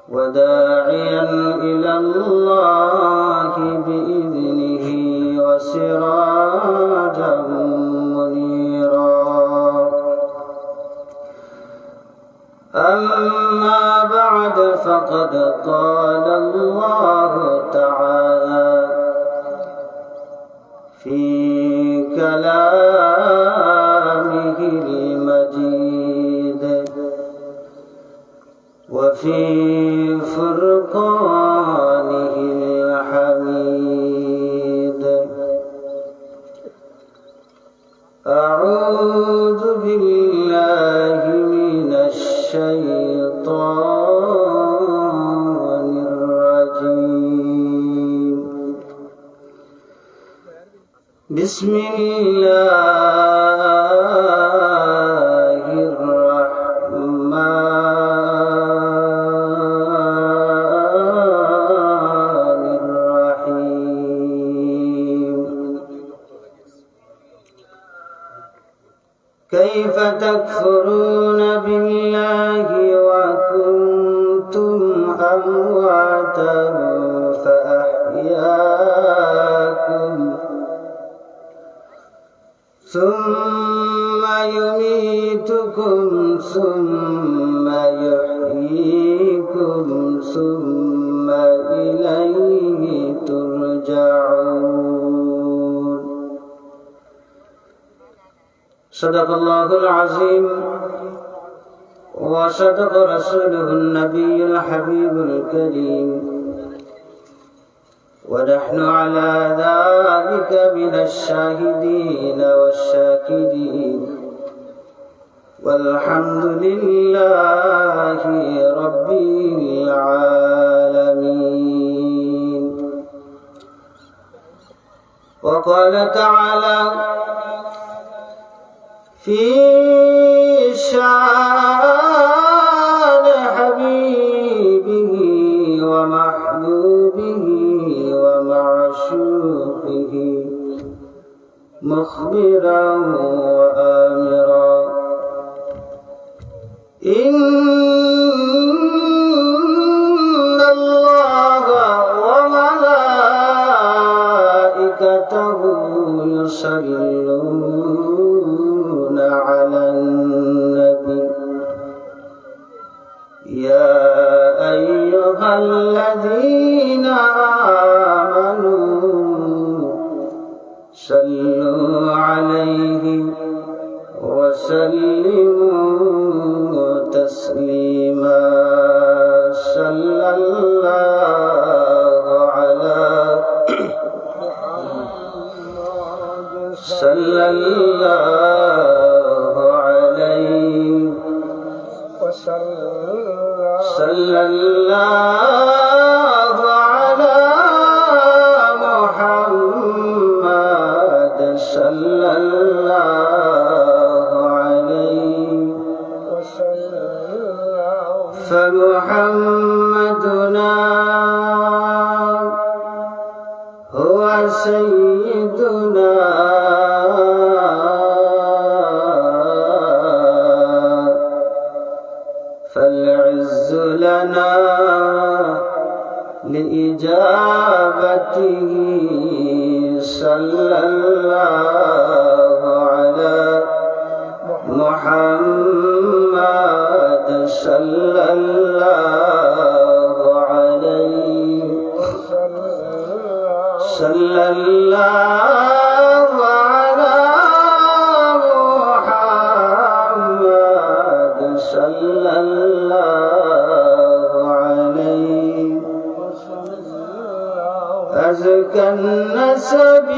وداعيا إلى الله بإذنه وسراجا منيرا. أما بعد فقد قال الله تعالى في كلامه المجيد وفي فرقانه الحميد. أعوذ بالله من الشيطان الرجيم. بسم الله الرحمن الرحيم. كيف تكفرون بالله وكنتم أمواتا فأحياكم ثم يميتكم ثم يحييكم ثم إليه ترجعون. صدق الله العظيم وصدق رسوله النبي الحبيب الكريم، ونحن على ذلك من الشاهدين والشاكرين، والحمد لله رب العالمين. وقال تعالى في شان حبيبه ومحبوبه ومعشوقه مخبرا وآمرا: إن الله وملائكته يصلون على النبي يا أيها الذين آمنوا صلوا عليه وسلموا تسليما. صلى الله على صلى الله عليه صلى الله على محمد صلى الله عليه فمحمدنا هو سيدنا فالعز لنا لإجابته. صلى الله على محمد صلى الله عليه صلى الله على محمد صلى الله عليه أزكى النسب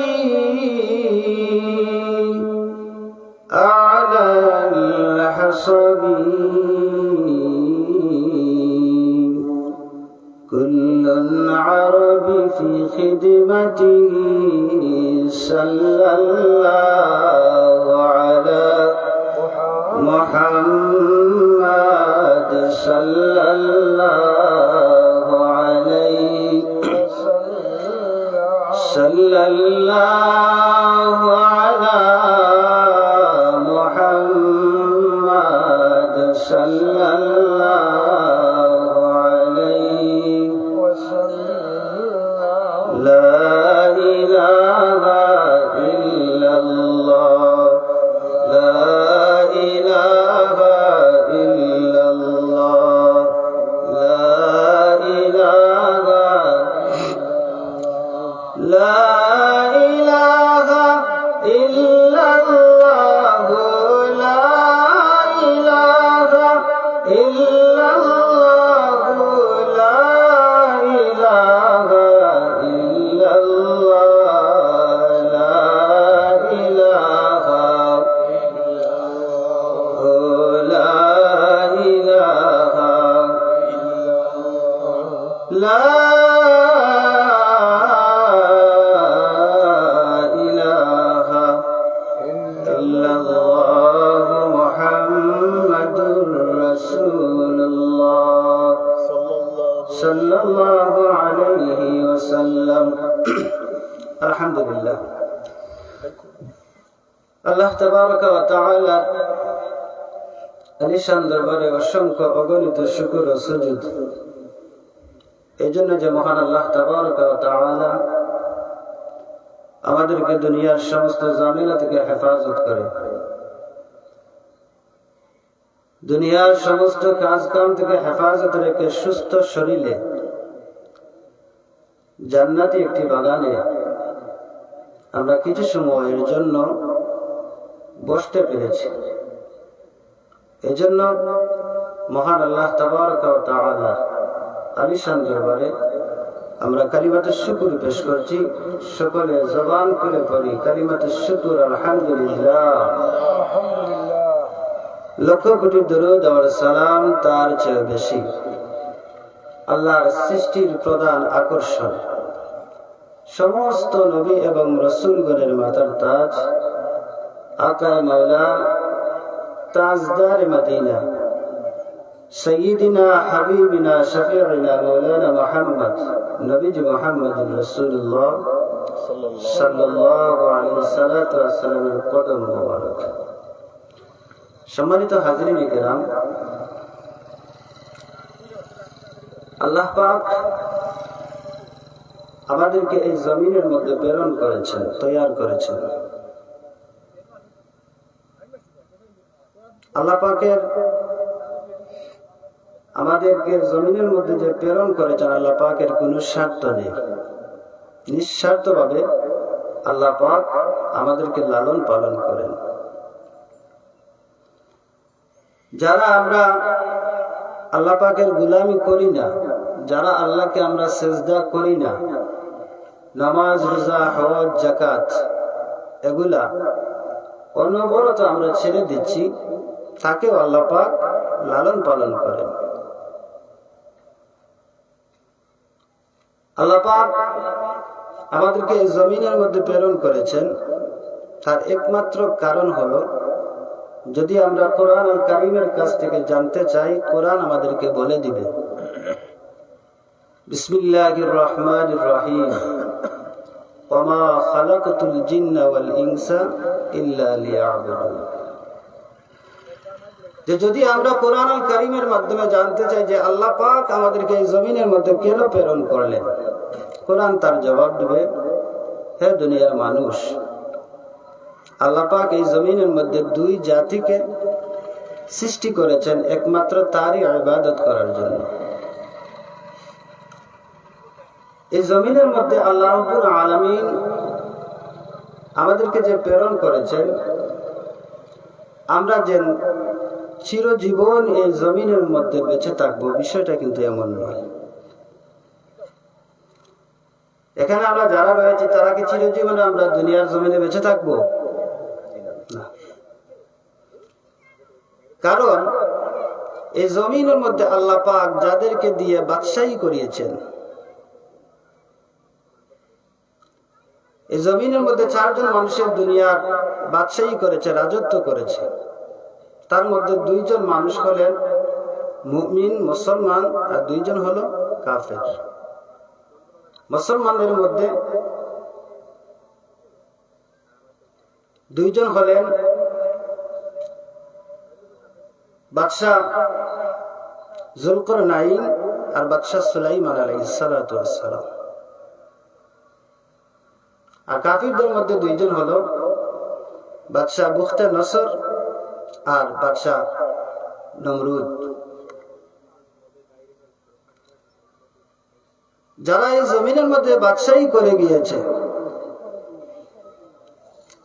أعلى الحصب كل عرب في خدمته. صلى الله على محمد صلى الله عليه صلى الله على محمد صلى الله আলহামদুলিল্লাহ, আল্লাহ তাবারক ওয়া তাআলা আলিশান দরবারে অসংখ্য অগণিত শুকর ও সুজুদ এই জন্য যে মহান আল্লাহ তাবারক ওয়া তাআলা আমাদেরকে দুনিয়ার সমস্ত ঝামেলা থেকে হেফাজত করে, দুনিয়ার সমস্ত কাজ কাম থেকে হেফাজত রেখে সুস্থ শরীরে জান্নাতি একটি বাগানে আমরা কিছু সময়ের জন্য বসতে পেরেছি। এজন্য মহান আল্লাহ তাবারক ওয়া তাআলা আলিশান দরবারে আমরা কালিমাতুশ শুকর পেশ করছি। সকলে জবান খুলে পড়ি কালিমাতুশ শুকর আলহামদুলিল্লাহ। লক্ষ কোটি দরুদ আর সালাম তার চেয়ে বেশি। আল্লাহর সৃষ্টির প্রধান আকর্ষণ, সমস্ত নবী এবং রাসূলগণের মাথার তাজ, আকা মাওলা তাজদার মদিনা সাইয়্যিদিনা হাবিবিনা শফিউনা মাওলানা মুহাম্মদ নবীজি মুহাম্মদুর রাসূলুল্লাহ সাল্লাল্লাহু আলাইহি সাল্লামের কদম মোবারক। সম্মানিত হাজিরিন কিরাম, আল্লাহ পাক আমাদেরকে এই জমিনের মধ্যে প্রেরণ করেছেন, তৈয়ার করেছেন। আল্লাহ পাকের আমাদেরকে জমিনের মধ্যে যে প্রেরণ করেছেন, আল্লাহ পাকের কোনো স্বার্থ নেই। নিঃস্বার্থভাবে আল্লাহ পাক আমাদেরকে লালন পালন করেন। যারা আমরা আল্লাহ পাকের গোলামি করি না, যারা আল্লাহকে আমরা সেজদা করি না, নামাজ, রোজা, হজ, যাকাত এগুলা অনবরত আমরা ছেড়ে দিচ্ছি, তাকেও আল্লাহ পাক লালন পালন করেন। আল্লাহ পাক আমাদেরকে এই জমিনের মধ্যে প্রেরণ করেছেন, তার একমাত্র কারণ হলো যদি আমরা কোরআন আল কারীমের কাছ থেকে জানতে চাই, কোরআন আমাদেরকে বলে দিবে বিসমিল্লাহির রহমানির রহিম ওয়া মা খালাকাতুল জিন্না ওয়াল ইনসা ইল্লা লিয়াবুদুন। যে যদি আমরা কোরআন আল কারীমের মাধ্যমে জানতে চাই যে আল্লাহ পাক আমাদেরকে এই জমিনের মধ্যে কেন প্রেরণ করলেন, কোরআন তার জবাব দিবে, হে দুনিয়ার মানুষ, আল্লাহ পাক এই জমিনের মধ্যে দুই জাতিকে সৃষ্টি করেছেন একমাত্র তারই ইবাদত করার জন্য। এই জমিনের মধ্যে আল্লাহ রাব্বুল আলামিন আমাদেরকে যে প্রেরণ করেছেন, আমরা যে চিরজীবন এই জমিনের মধ্যে বেঁচে থাকবো, বিষয়টা কিন্তু এমন নয়। এখানে আমরা যারা রয়েছি তারা কি চিরজীবনে আমরা দুনিয়ার জমিনে বেঁচে থাকবো? না। কারণ এই জমিনের মধ্যে আল্লাহ পাক যাদেরকে দিয়ে বাদশাহী করিয়েছেন, এই জমিনের মধ্যে 4 জন মানুষের দুনিয়ার বাদশাহী করেছে, রাজত্ব করেছে। তার মধ্যে 2 জন মানুষ হলেন মুমিন মুসলমান, আর 2 জন হলো কাফের। মুসলমানদের মধ্যে 2 জন হলেন বাদশাহ যুলকারনাইন আর বাদশাহ সুলাইমান আলাইহিস সালাতু ওয়াস সালাম। আর কাফিরদের মধ্যে 2 জন হলো বাদশাহ বুখতে নসর আর বাদশাহ নমরুদ। যারা এই জমিনের মধ্যে বাদশাহী করে গিয়েছে,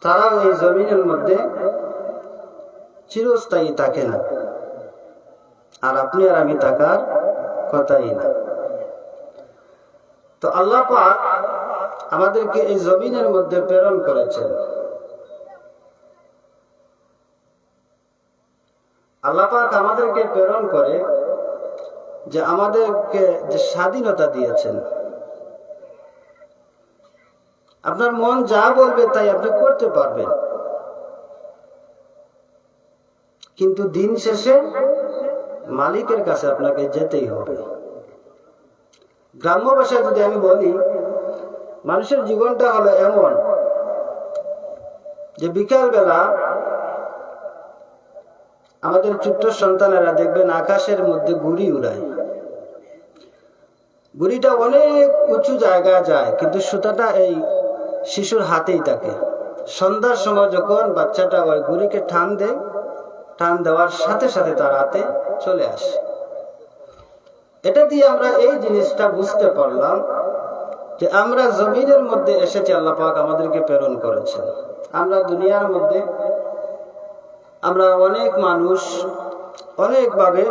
তারা এই জমিনের মধ্যে চিরস্থায়ী থাকে না। আর আপনি আর আমি থাকার কথাই না। তো আল্লাহ পাক আমাদেরকে এই জমিনের মধ্যে প্রেরণ করেছেন। আল্লাহ পাক আমাদেরকে প্রেরণ করে যে আমাদেরকে যে স্বাধীনতা দিয়েছেন, আপনার মন যা বলবে তাই আপনি করতে পারবেন, কিন্তু দিন শেষে মালিকের কাছে আপনাকে যেতেই হবে। গ্রাম্য ভাষায় যদি আমি বলি, মানুষের জীবনটা হলো এমন যে বিকালবেলা আমাদের ছোট্ট সন্তানেরা দেখবেন আকাশের মধ্যে ঘুড়ি উড়ায়। ঘুড়িটা অনেক উঁচু জায়গায় যায়, কিন্তু সুতাটা এই শিশুর হাতেই থাকে। সন্ধ্যার সময় যখন বাচ্চাটা ওই ঘুড়িকে টান দেয়, টান দেওয়ার সাথে সাথে তার হাতে চলে আসে। এটা দিয়ে আমরা এই জিনিসটা বুঝতে পারলাম যে আমরা জমিনের মধ্যে এসেছি, আল্লাহ পাক আমাদেরকে প্রেরণ করেছেন। আমরা দুনিয়ার মধ্যে আমরা অনেক মানুষ অনেকভাবে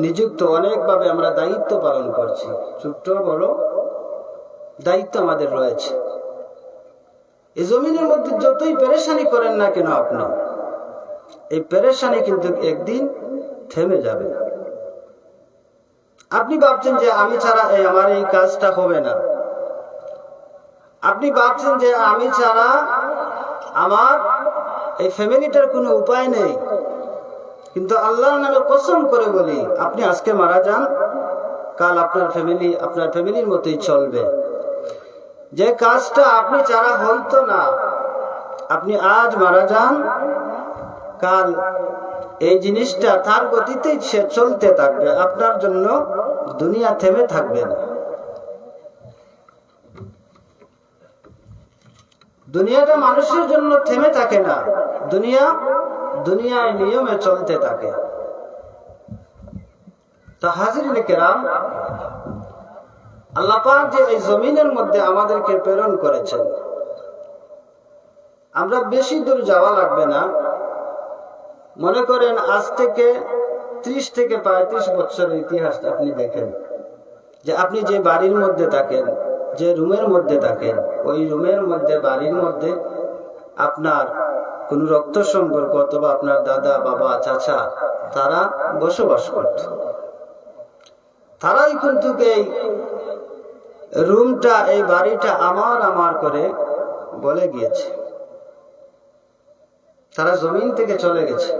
নিযুক্ত, অনেকভাবে আমরা দায়িত্ব পালন করছি। ছোট্ট বড় দায়িত্ব আমাদের রয়েছে। এই জমিনের মধ্যে যতই পেরেশানি করেন না কেন আপনি, এই পেরেশানি কিন্তু একদিন থেমে যাবে। আপনি ভাবছেন যে আমি ছাড়া আমার এই কাজটা হবে না, আপনি ভাবছেন যে আমি ছাড়া আমার এই ফ্যামিলিটার কোনো উপায় নেই, কিন্তু আল্লাহর নামে কসম করে বলি, আপনি আজকে মারা যান, কাল আপনার ফ্যামিলির মতোই চলবে। যে কাজটা আপনি ছাড়া হইতো না, আপনি আজ মারা যান, কাল এই জিনিসটা তার গতিতেই সে চলতে থাকবে, আপনার জন্য দুনিয়া থেমে থাকবে না। দুনিয়াটা মানুষের জন্য থেমে থাকে না, দুনিয়ার নিয়মে চলতে থাকে। তো হাজিরিন কেরাম, আল্লাহ পাক যে এই জমিনের মধ্যে আমাদেরকে প্রেরণ করেছেন, আমরা বেশি দূর যাওয়া লাগবে না। মনে করেন আজ থেকে 30 থেকে 35 বছরের ইতিহাস আপনি দেখেন, যে আপনি যে বাড়ির মধ্যে থাকেন, যে রুমের মধ্যে থাকেন, ওই রুমের মধ্যে, বাড়ির মধ্যে আপনার কোন রক্ত সম্পর্ক অথবা আপনার দাদা, বাবা, চাচা তারা বসবাস করত। তারাই কিন্তু এই রুমটা, এই বাড়িটা আমার করে বলে গিয়েছে। তারা জমিন থেকে চলে গেছে।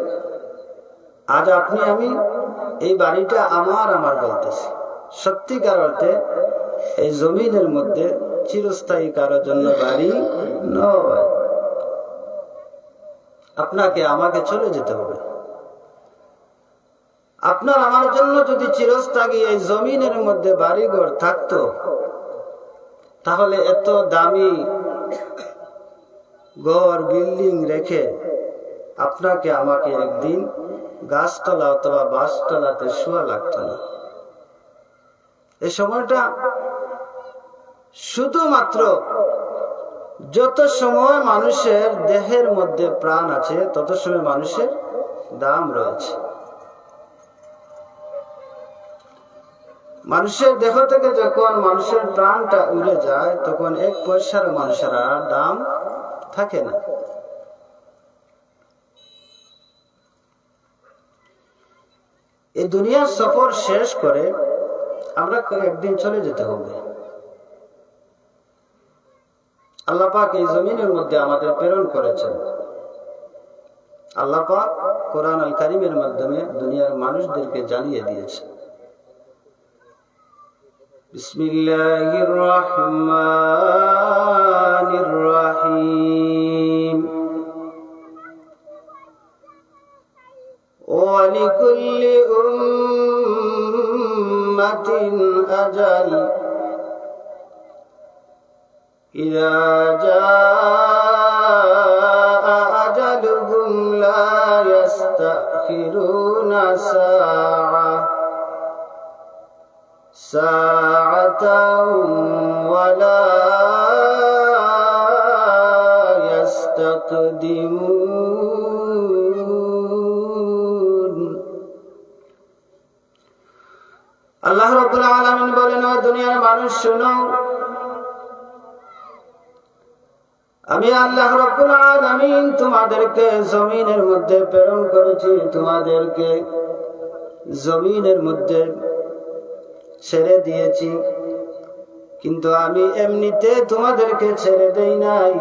আজ আপনি আমি এই বাড়িটা আমার বলতেছি। সত্যিকার অর্থে এই জমিনের মধ্যে চিরস্থায়ী কারোর জন্য বাড়ি নয়। আপনাকে আমাকে চলে যেতে হবে। আপনার আমার জন্য যদি চিরস্থায়ী এই জমিনের মধ্যে বাড়িঘর থাকতো, তাহলে এত দামি ঘর বিল্ডিং রেখে আপনাকে আমাকে একদিন গাছতলা অথবা বাঁশতলাতে শোয়া লাগতো না। এই সময়টা শুধুমাত্র যত সময় মানুষের দেহের মধ্যে প্রাণ আছে, তত সময় মানুষের দাম রয়েছে। মানুষের দেহ থেকে যখন মানুষের প্রাণটা উড়ে যায়, তখন 1 পয়সার মানুষের আর দাম থাকে না। এই দুনিয়ার সফর শেষ করে আমরা একদিন চলে যেতে হবে। আল্লাহ পাক এই জমিনের মধ্যে আমাদের প্রেরণ করেছেন। আল্লাহ পাক কোরআন আল কারীমের মাধ্যমে দুনিয়ার মানুষদেরকে জানিয়ে দিয়েছেন। বিসমিল্লাহির রহমানির রহিম। ওয়ালিকুল্লি উম্মাতিন আজাল ইযা জাআ আজালুহুম লা ইস্তাখিরুনা সাআতান ওয়া লা ইস্তাকদিমুন। আল্লাহ রাব্বুল আলামিন বলেন, ও দুনিয়ার মানুষ শুনো, আমি আল্লাহ রাব্বুল আলামিন তোমাদেরকে জমিনের মধ্যে প্রেরণ করেছি, তোমাদেরকে জমিনের মধ্যে ছেড়ে দিয়েছি, কিন্তু আমি এমনিতে তোমাদেরকে ছেড়ে দেই নাই।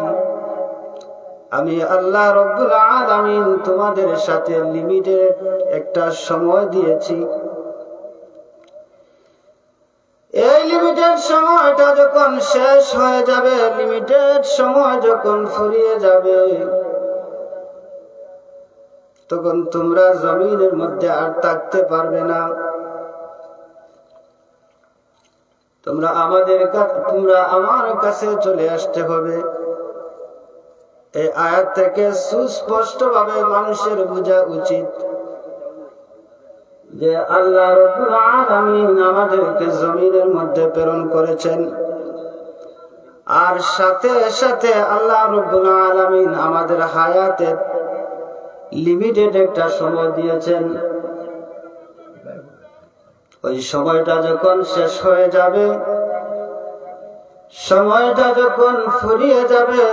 আমি আল্লাহ রাব্বুল আলামিন তোমাদের সাথে লিমিটেড একটা সময় দিয়েছি। এই লিমিটেড সময়টা যখন শেষ হয়ে যাবে, লিমিটেড সময় যখন ফুরিয়ে যাবে, তখন তোমরা জমিনের মধ্যে আর থাকতে পারবে না। তোমরা আমার কাছে চলে আসতে হবে। এই আয়াত থেকে সুস্পষ্ট ভাবে মানুষের বোঝা উচিত যে আল্লাহ রাব্বুল আলামিন আমাদেরকে জমিনের মধ্যে প্রেরণ করেছেন, আর সাথে সাথে আল্লাহ রাব্বুল আলামিন আমাদের হায়াতের লিমিটেড একটা সময় দিয়েছেন। ওই সময়টা যখন শেষ হয়ে যাবে, সময়টা যখন ফুরিয়ে যাবে,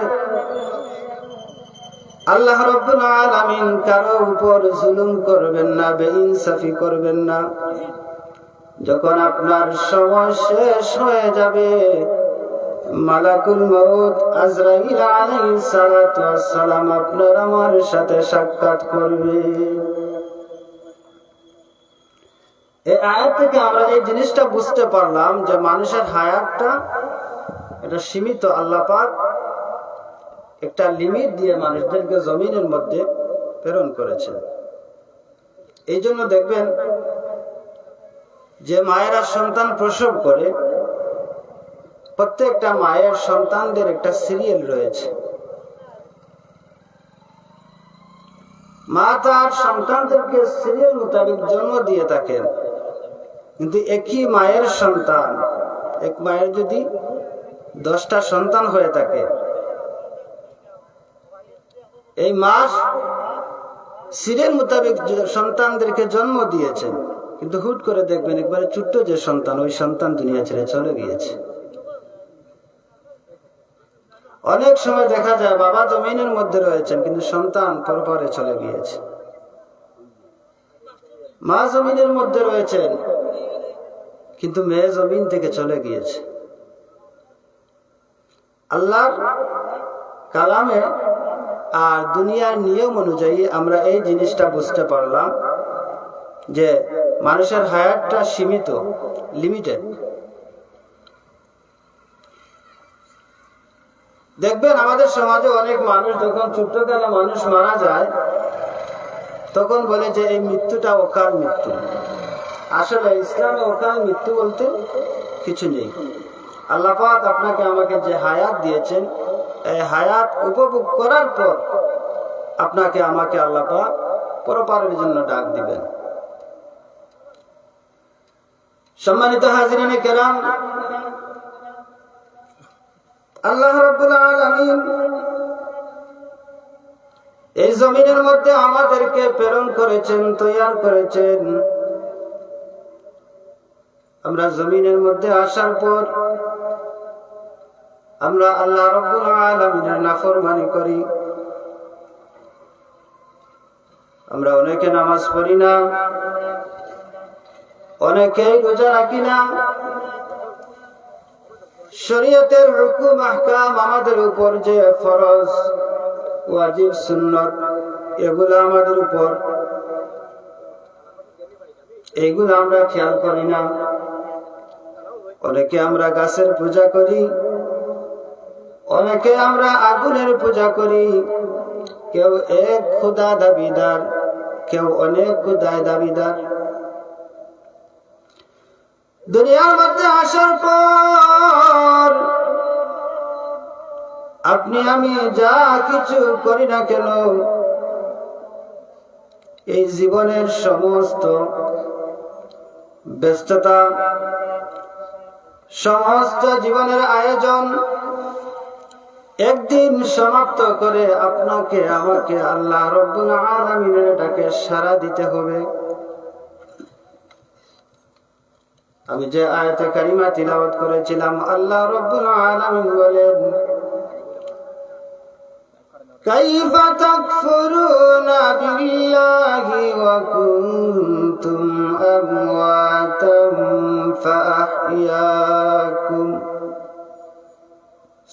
আল্লাহ রাব্বুল আলামিন কারো উপর জুলুম করবেন না, বেইনসাফি করবেন না। যখন আপনার সময় শেষ হয়ে যাবে, মালাকুল মউত আজরাইল আলাইহিস সালাতু ওয়াস সালাম আপনার আমার সাথে সাক্ষাৎ করবে। এই আয়াত থেকে আমরা এই জিনিসটা বুঝতে পারলাম যে মানুষের হায়াতটা এটা সীমিত। আল্লাহ পাক একটা লিমিট দিয়ে মানুষদেরকে জমিনের মধ্যে প্রেরণ করেছেন। এই জন্য দেখবেন যে মায়েরা সন্তান প্রসব করে, প্রত্যেকটা মায়ের সন্তানদের একটা সিরিয়াল রয়েছে। মা তার সন্তানদেরকে সিরিয়াল মোতাবেক জন্ম দিয়ে থাকেন, কিন্তু একই মায়ের সন্তান, এক মায়ের যদি 10টা সন্তান হয়ে থাকে, এই মা সিরিয়াল মোতাবেক সন্তানদেরকে জন্ম দিয়েছেন, কিন্তু হুট করে দেখবেন একবারে ছোট্ট যে সন্তান, ওই সন্তান দুনিয়া ছেড়ে চলে গিয়েছে। অনেক সময় দেখা যায় বাবা জমিনের মধ্যে রয়েছেন, কিন্তু সন্তান পরপরে চলে গিয়েছে। মা জমিনের মধ্যে রয়েছেন, কিন্তু মেয়ে জমিন থেকে চলে গিয়েছে। আল্লাহর কালামে আর দুনিয়ার নিয়ম অনুযায়ী আমরা এই জিনিসটা বুঝতে পারলাম যে মানুষের হায়াতটা সীমিত, লিমিটেড। দেখবেন আমাদের সমাজে অনেক মানুষ যখন ছোট্টকালে মানুষ মারা যায়, তখন বলে যে এই মৃত্যুটা অকাল মৃত্যু। আসলে ইসলামে অকাল মৃত্যু বলতে কিছু নেই। আল্লাহ পাক আপনাকে আমাকে যে হায়াত দিয়েছেন, এই হায়াত উপভোগ করার পর আপনাকে আমাকে আল্লাহ পাক পরপারের জন্য ডাক দিবেন। সম্মানিত হাজিরানে কেরাম, আল্লাহ রাব্বুল আলামিন এই জমিনের মধ্যে আমাদেরকে প্রেরণ করেছেন, তৈয়ার করেছেন। আমরা জমিনের মধ্যে আসার পর আমরা আল্লাহ রাব্বুল আলামিনের নাফরমানি করি। আমরা অনেকে নামাজ পড়ি না, অনেকেই রোজা রাখি না। শরীয়তের হুকুম আহকাম আমাদের উপর যে ফরজ, ওয়াজিব, সুন্নত, এগুলো আমাদের উপর, এইগুলো আমরা খেয়াল করি না। অনেকে আমরা গাছের পূজা করি, অনেকে আমরা আগুনের পূজা করি। কেউ এক খোদা দাবিদার, কেউ অনেক খোদায় দাবিদার। দুনিয়ার মধ্যে আসার পর আপনি আমি যা কিছু করি না কেন, এই জীবনের সমস্ত ব্যস্ততা, সমস্ত জীবনের আয়োজন একদিন সমাপ্ত করে আপনাকে আমাকে আল্লাহ রাব্বুল আলামিনের ডাকে সাড়া দিতে হবে। আমি যে আয়াতে কারিমা তিলাওয়াত করেছিলাম, আল্লাহ রাব্বুল আলামিন বলেন, কাইফা তাকফুরুনা বিল্লাহি ওয়া কুনতুম আমওয়াতাম ফাআহইয়াকুম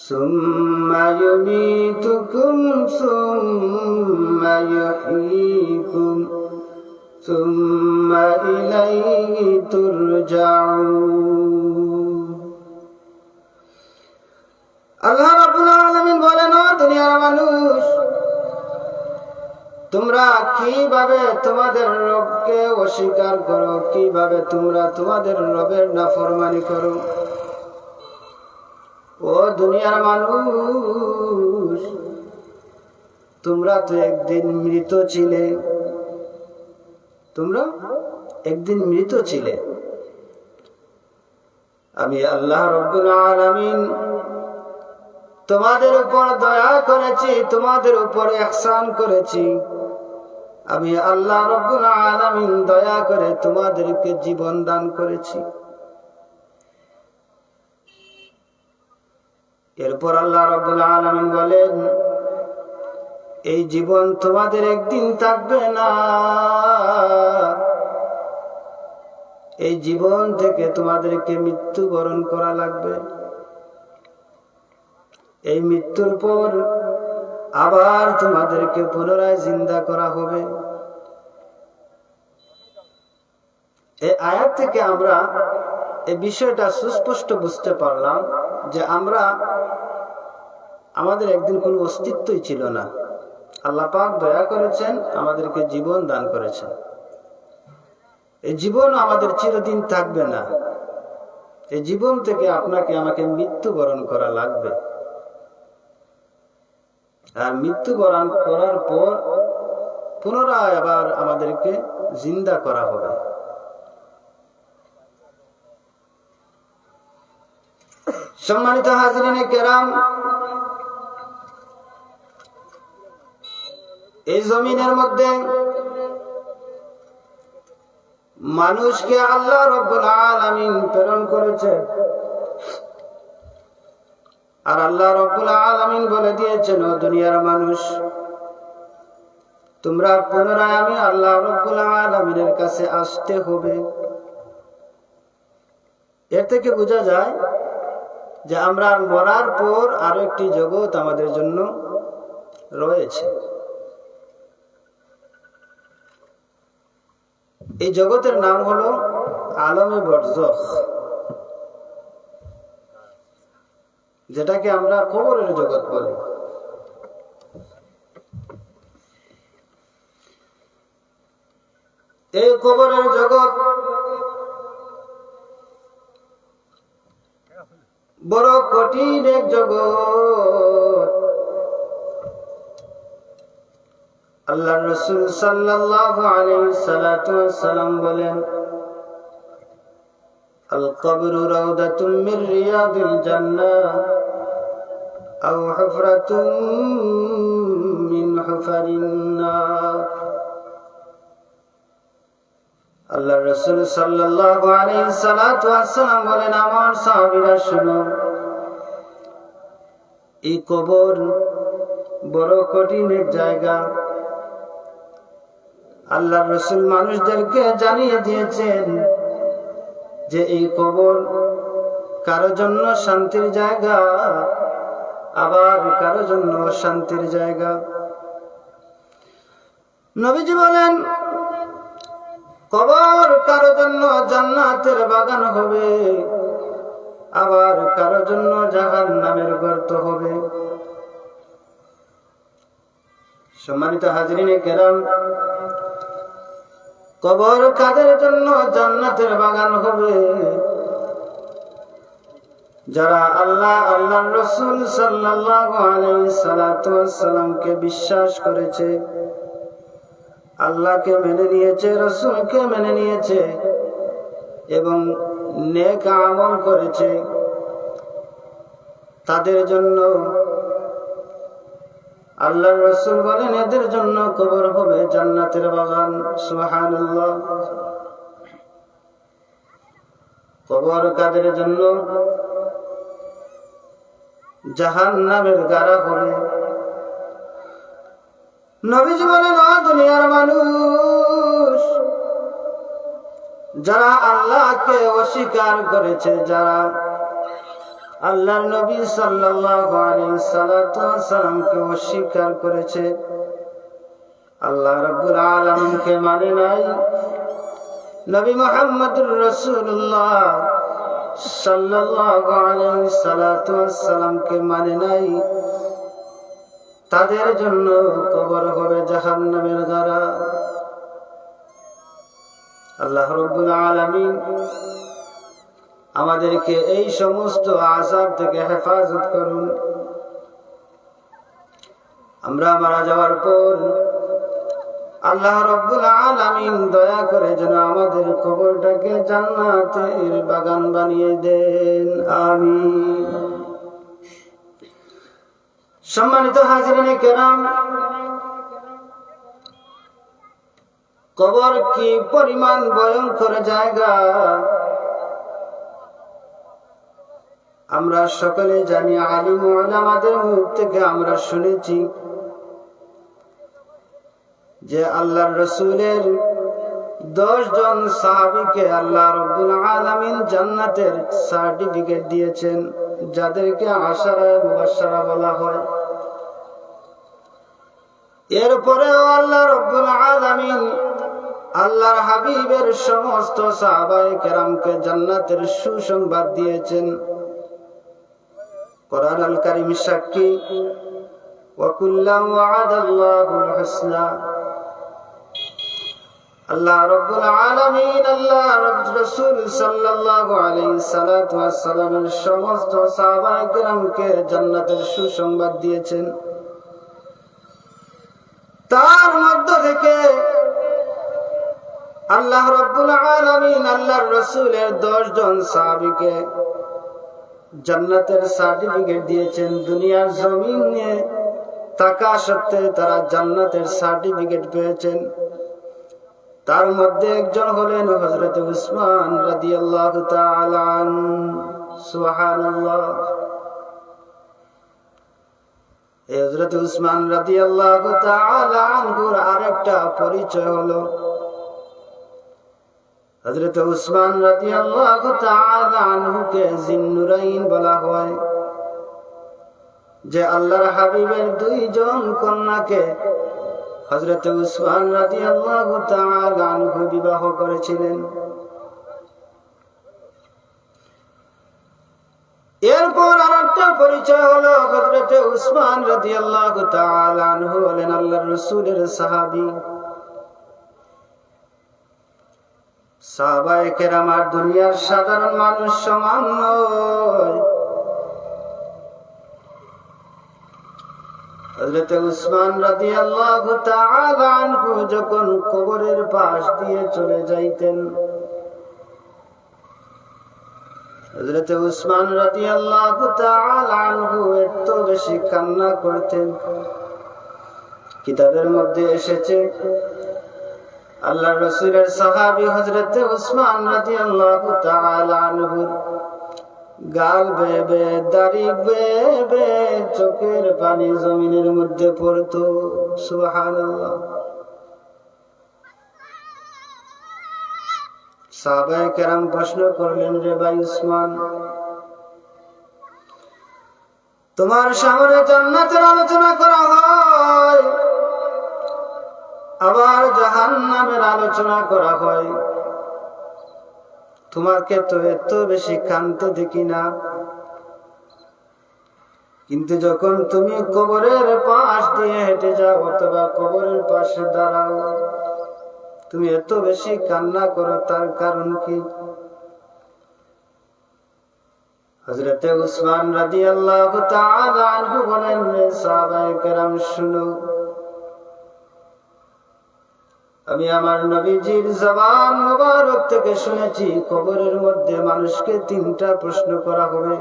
সুম্মা ইউমীতুকুম সুম্মা ইউহয়ীকুম সুম্মা ইলাইহি তুরজাউন। আল্লাহ রাব্বুল আলামিন বলেন, ও দুনিয়ার মানুষ, তোমরা কিভাবে তোমাদের রবকে অস্বীকার করো, কিভাবে তোমরা তোমাদের রবের নাফরমানি করো। ও দুনিয়ার মানুষ, তোমরা তো একদিন মৃত ছিলে, তোমরা একদিন মৃত ছিলে। আমি আল্লাহ রাব্বুল আলামিন তোমাদের উপর দয়া করেছি, তোমাদের উপর ইহসান করেছি। আমি আল্লাহ রাব্বুল আলামিন দয়া করে তোমাদেরকে জীবন দান করেছি। এরপর আল্লাহ রাব্বুল আলামিন বলেন, এই জীবন তোমাদের একদিন থাকবে না, এই জীবন থেকে তোমাদেরকে মৃত্যুবরণ করা লাগবে। এই মৃত্যুর পর আবার তোমাদেরকে পুনরায় জিন্দা করা হবে। এই আয়াত থেকে আমরা এই বিষয়টা সুস্পষ্ট বুঝতে পারলাম যে আমাদের একদিন কোনো অস্তিত্বই ছিল না। আল্লাহ পাক দয়া করেছেন, আমাদেরকে জীবন দান করেছেন। এই জীবন আমাদের চিরদিন থাকবে না। এই জীবন থেকে আপনাকে আমাকে মৃত্যুবরণ করা লাগবে। আর মৃত্যুবরণ করার পর পুনরায় আবার আমাদেরকে জিন্দা করা হবে। সম্মানিত হাজরিনে কেরাম, এই জমিনের মধ্যে মানুষকে আল্লাহ রাব্বুল আলামিন প্রেরণ করেছে। আর আল্লাহ রাব্বুল আলামিন বলে দিয়েছেন, ও দুনিয়ার মানুষ, তোমরা পুনরায় আমি আল্লাহ রাব্বুল আলামিনের কাছে আসতে হবে। এর থেকে বোঝা যায় যে আমরা মরার পর আরো একটি জগৎ আমাদের জন্য রয়েছে। এই জগতের নাম হলো আলমে বরজখ, যেটাকে আমরা কবরের জগৎ বলি। এই কবরের জগৎ বড় কঠিন এক জগৎ। আল্লাহ রাসূল সাল্লাল্লাহু আলাইহি সাল্লাম বলেন, আল কবরু রাউদাতুম মির রিয়াদিল জান্নাহ আও হুফরাতুম মিন হুফারিন নার। আল্লাহ রাসূল সাল্লাল্লাহু আলাইহি সাল্লাম বলেন, আমার সাহাবীরা শুনো, এই কবর বড় কঠিন এক জায়গা। আল্লাহ রাসূল মানুষদেরকে জানিয়ে দিয়েছেন যে এই কবর কারো জন্য শান্তির জায়গা, আবার কারো জন্য শান্তির জায়গা। নবীজি বলেন, কবর কারো জন্য জান্নাতের বাগান হবে, আবার কারো জন্য জাহান্নামের গর্ত হবে। সম্মানিত হাজরিনে কেরাম, কবর কাদের জন্য জান্নাতের বাগান হবে? যারা আল্লাহর রাসূল সাল্লাল্লাহু আলাইহি সাল্লামকে বিশ্বাস করেছে, আল্লাহকে মেনে নিয়েছে, রাসূলকে মেনে নিয়েছে এবং নেক আমল করেছে, তাদের জন্য আল্লাহর রাসূল বলেন, এদের জন্য কবর হবে জান্নাতের বাগান। সুবহানাল্লাহ। কবর কাদের জন্য? জাহান্নামের গাড়া হবে। নবীজি বলেন, ও দুনিয়ার মানুষ, যারা আল্লাহকে অস্বীকার করেছে, যারা আল্লাহর নবী সাল্লাল্লাহু আলাইহি সাল্লামকে অস্বীকার করেছে, আল্লাহ রাব্বুল আলামিনকে মানে নাই, নবী মুহাম্মদুর রাসূলুল্লাহ সাল্লাল্লাহু আলাইহি সাল্লামকে মানে নাই, তাদের জন্য কবর হবে জাহান্নামের গাড়া। আল্লাহ রাব্বুল আলামিন আমাদেরকে এই সমস্ত আযাব থেকে হেফাজত করুন। আমরা মারা যাওয়ার পর আল্লাহ রাব্বুল আলামিন দয়া করে যেন আমাদের কবরটাকে জান্নাতের বাগান বানিয়ে দেন, আমিন। সম্মানিত হাজিরিনে কেরাম, কবর কি পরিমাণ ভয়ঙ্কর জায়গা আমরা সকলে জানি। আলিম ওলামাদের মুখ থেকে আমরা শুনেছি যে আল্লাহর রাসূলের 10 জন সাহাবীকে আল্লাহ রাব্বুল আলামিন জান্নাতের সার্টিফিকেট দিয়েছেন, যাদেরকে আশারায়ে মুবাশশারা বলা হয়। এরপরেও আল্লাহ রাব্বুল আলামিন আল্লাহর হাবিবের সমস্ত সাহাবায়ে কেরামকে জান্নাতের সুসংবাদ দিয়েছেন। কোরআন আল কারীম সাক্ষী, ওয়া কুল্লান ওয়া'আদাল্লাহুল হুসনা। আল্লাহ রাব্বুল আলামিন আল্লাহর রাসূল সাল্লাল্লাহু আলাইহি সাল্লামের সমস্ত সাহাবায়ে কেরামকে জান্নাতের সুসংবাদ দিয়েছেন। তার মধ্য থেকে আল্লাহ রাব্বুল আলামিন আল্লাহর রাসূলের 10 জন সাহাবীকে জান্নাতের সার্টিফিকেট দিয়েছেন। দুনিয়ার জমিনে থাকা সত্ত্বেও তারা জান্নাতের সার্টিফিকেট পেয়েছেন। তার মধ্যে একজন হলেন হযরত উসমান রাদিয়াল্লাহু তাআলা আনহু। সুবহানাল্লাহ। এই হযরত উসমান রাদিয়াল্লাহু তাআলা আনহুর আরেকটা পরিচয় হলো, হযরত উসমান রাদিয়াল্লাহু তাআলা আনহুকে জিন্নুরাইন বলা হয়, যে আল্লাহর হাবিবের 2 জন কন্যাকে হযরত উসমান রাদিয়াল্লাহু তাআলা আনহু বিবাহ করেছিলেন। এরপর আরেকটা পরিচয় হলো, হযরত উসমান রাদিয়াল্লাহু তাআলা আনহু হলেন আল্লাহর রাসূলের সাহাবী। সাহাবায়ে কেরাম আর দুনিয়ার সাধারণ মানুষ সমান নয়। হযরত উসমান রাদিয়াল্লাহু তাআলা আনহু যখন কবরের পাশ দিয়ে চলে যাইতেন, হযরত উসমান রাদিয়াল্লাহু তাআলা আনহু এত বেশি কান্না করতেন। কিতাবের মধ্যে এসেছে আল্লাহর রাসূলের সাহাবী হযরত উসমান রাদিয়াল্লাহু তাআলা আনহু গাল বেয়ে বেয়ে, দাড়ি বেয়ে বেয়ে চোখের পানি জমিনের মধ্যে পড়তো। সুবহানাল্লাহ। সাহাবায়ে কেরাম প্রশ্ন করলেন, রে ভাই উসমান, তোমার সামনে জান্নাতের আলোচনা করা হয়, আবার জাহান্নামের আলোচনা করা হয়, তোমাকে তো এত বেশি কাঁদতে দেখি না, কিন্তু যখন তুমি কবরের পাশ দিয়ে হেঁটে যাও অথবা কবরের পাশে দাঁড়াও, তুমি এত বেশি কান্না করো, তার কারণ কি? হযরত উসমান রাদিয়াল্লাহু তাআলা আনহু বলেন, সাহাবায়ে কেরাম শুনো, আমি আমার নবীজির জবান মুবারক থেকে শুনেছি, কবরের মধ্যে মানুষকে 3টা প্রশ্ন করা হবে।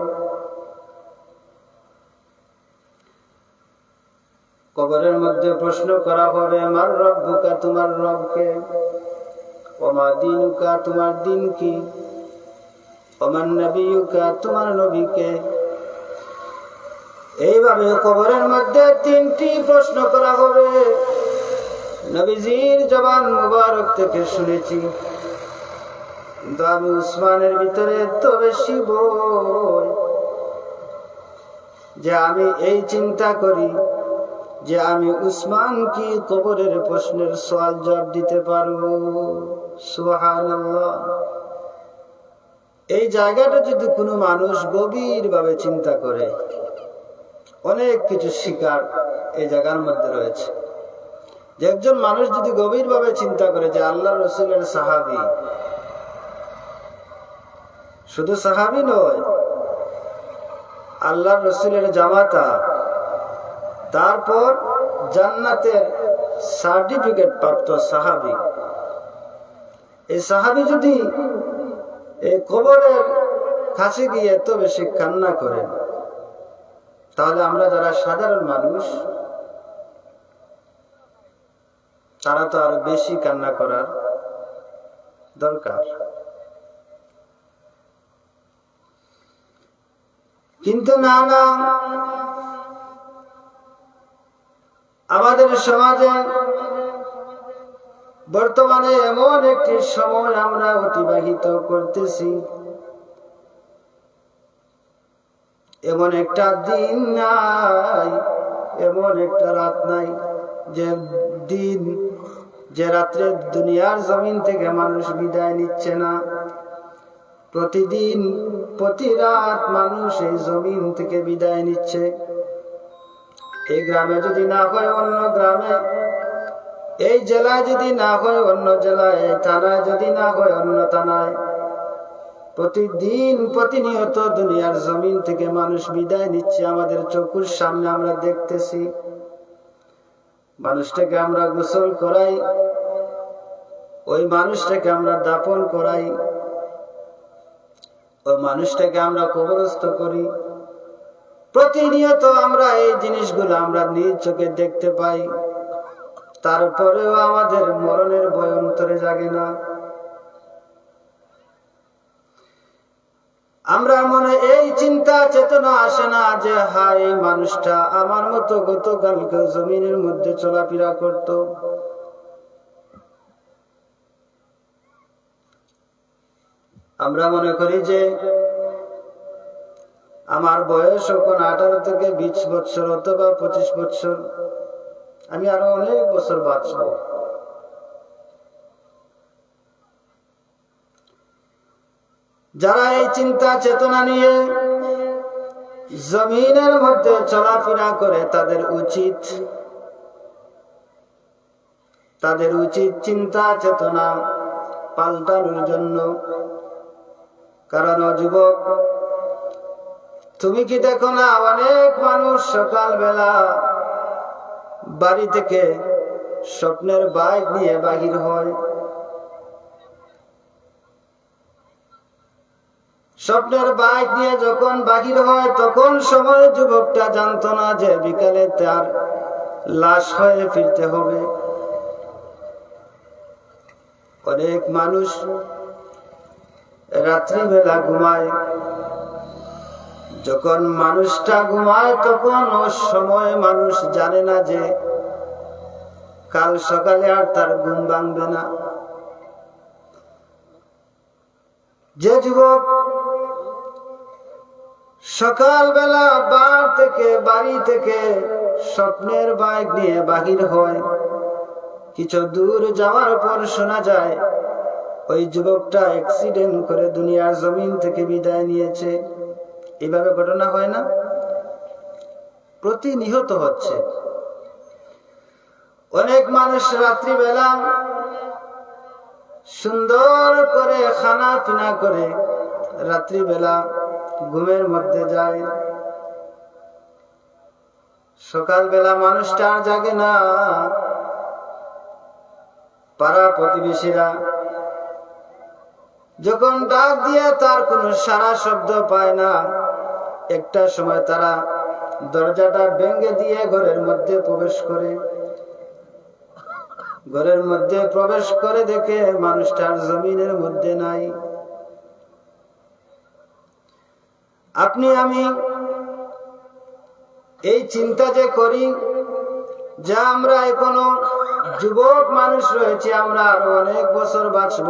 কবরের মধ্যে প্রশ্ন করা হবে, মার রব্বুকা, তোমার রব কে? ওয়া মা দীনুকা, তোমার দিন কি? ওমান নবিয়ুকা, তোমার নবীকে। এইভাবে কবরের মধ্যে তিনটি প্রশ্ন করা হবে। নবীজির জবান মুবারক থেকে শুনেছি, কিন্তু আমি উসমানের ভিতরে এত বেশি ভয় যে আমি এই চিন্তা করি যে আমি উসমান কি কবরের প্রশ্নের সওয়াল জবাব দিতে পারবো। সুবহানাল্লাহ। এই জায়গাটা যদি কোনো মানুষ গভীর ভাবে চিন্তা করে, অনেক কিছু শিকার এই জায়গার মধ্যে রয়েছে। যে একজন মানুষ যদি গভীর ভাবে চিন্তা করে যে আল্লাহ রসুলের সাহাবী, শুধু সাহাবী নয়, আল্লাহ রসুলের জামাতা, তারপর জান্নাতের সার্টিফিকেট প্রাপ্ত সাহাবী, এই সাহাবী যদি এই কবরের কাছে গিয়ে এত বেশি কান্না করেন, তাহলে আমরা যারা সাধারণ মানুষ, তারা তো আরো বেশি কান্না করার দরকার। কিন্তু না, আমাদের সমাজে বর্তমানে এমন একটি সময় আমরা অতিবাহিত করতেছি, এমন একটা দিন নাই, এমন একটা রাত নাই যে রাত্রে দুনিয়ার জমিন থেকে মানুষ বিদায় নিচ্ছে না। প্রতিদিন প্রতি রাত মানুষ এই জমিন থেকে বিদায় নিচ্ছে। এই গ্রামে যদি না হয় অন্য গ্রামে, এই জেলায় যদি না হয় অন্য জেলায়, এই থানায় যদি না হয় অন্য থানায়, প্রতিদিন প্রতিনিয়ত দুনিয়ার জমিন থেকে মানুষ বিদায় নিচ্ছে। আমাদের চোখের সামনে আমরা দেখতেছি। মানুষটাকে আমরা গোসল করাই, ওই মানুষটাকে আমরা দাফন করাই, ওই মানুষটাকে আমরা কবরস্থ করি। প্রতিনিয়ত আমরা এই জিনিসগুলো আমরা নিজ চোখে দেখতে পাই, তারপরেও আমাদের মরণের ভয় অন্তরে জাগে না। আমরা মনে এই চিন্তা চেতনা আসে না যে হায়, এই মানুষটা আমার মতো গতকালকে জমিনের মধ্যে চলাফেরা করত। আমরা মনে করি যে আমার বয়স এখন 18 থেকে 20 বছর অথবা 25 বছর, আমি আরো অনেক বছর বাঁচব। যারা এই চিন্তা চেতনা নিয়ে জমিনের মধ্যে চলাফেরা করে, তাদের উচিত চিন্তা চেতনা পাল্টানোর জন্য। কারণ যুবক, তুমি কি দেখো না, অনেক মানুষ সকালবেলা বাড়ি থেকে স্বপ্নের বাইক নিয়ে বাহির হয়। স্বপ্নের বাইক নিয়ে যখন বাহির হয়, তখন সময় যুবকটা জানতো না যে বিকালে তার লাশ হয়ে ফিরতে হবে। অনেক মানুষ রাত্রিবেলা ঘুমায়। যখন মানুষটা ঘুমায়, তখন ওই সময় মানুষ জানে না যে কাল সকালে আর তার ঘুম ভাঙবে না। যে যুবক সকালবেলা বাড়ি থেকে স্বপ্নের বাইক নিয়ে বাহির হয়, কিছু দূর যাওয়ার পর শোনা যায় ওই যুবকটা অ্যাক্সিডেন্ট করে দুনিয়ার জমিন থেকে বিদায় নিয়েছে। এভাবে ঘটনা হয় না? প্রতিনিয়ত হচ্ছে। অনেক মানুষ রাত্রিবেলা সুন্দর করে খানা পিনা করে রাত্রিবেলা ঘুমের মধ্যে যায়। সকালবেলা মানুষটা আর জাগে না। পাড়া প্রতিবেশীরা যখন ডাক দিয়ে তার কোনো সারা শব্দ পায় না, একটা সময় তারা দরজাটা ভেঙে দিয়ে ঘরের মধ্যে প্রবেশ করে। ঘরের মধ্যে প্রবেশ করে দেখে মানুষটার জমিনের মধ্যে নাই। আপনি আমি এই চিন্তা যে করি, যা আমরা এখনো যুবক মানুষ রয়েছে, আমরা আরো অনেক বছর বাঁচব,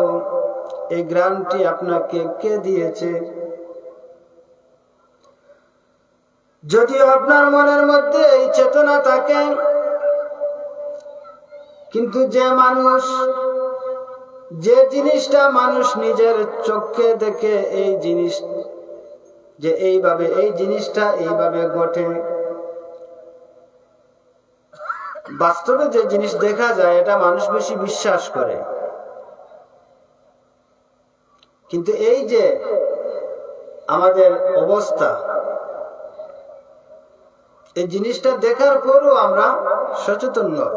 এই গ্যারান্টি আপনাকে কে দিয়েছে? যদিও আপনার মনের মধ্যে এই চেতনা থাকে, কিন্তু যে জিনিসটা মানুষ নিজের চোখে দেখে, এই জিনিস যে এই জিনিসটা এইভাবে ঘটে, বাস্তবে যে জিনিস দেখা যায় এটা মানুষ বেশি বিশ্বাস করে। কিন্তু এই যে আমাদের অবস্থা, এই জিনিসটা দেখার পরও আমরা সচেতন নই।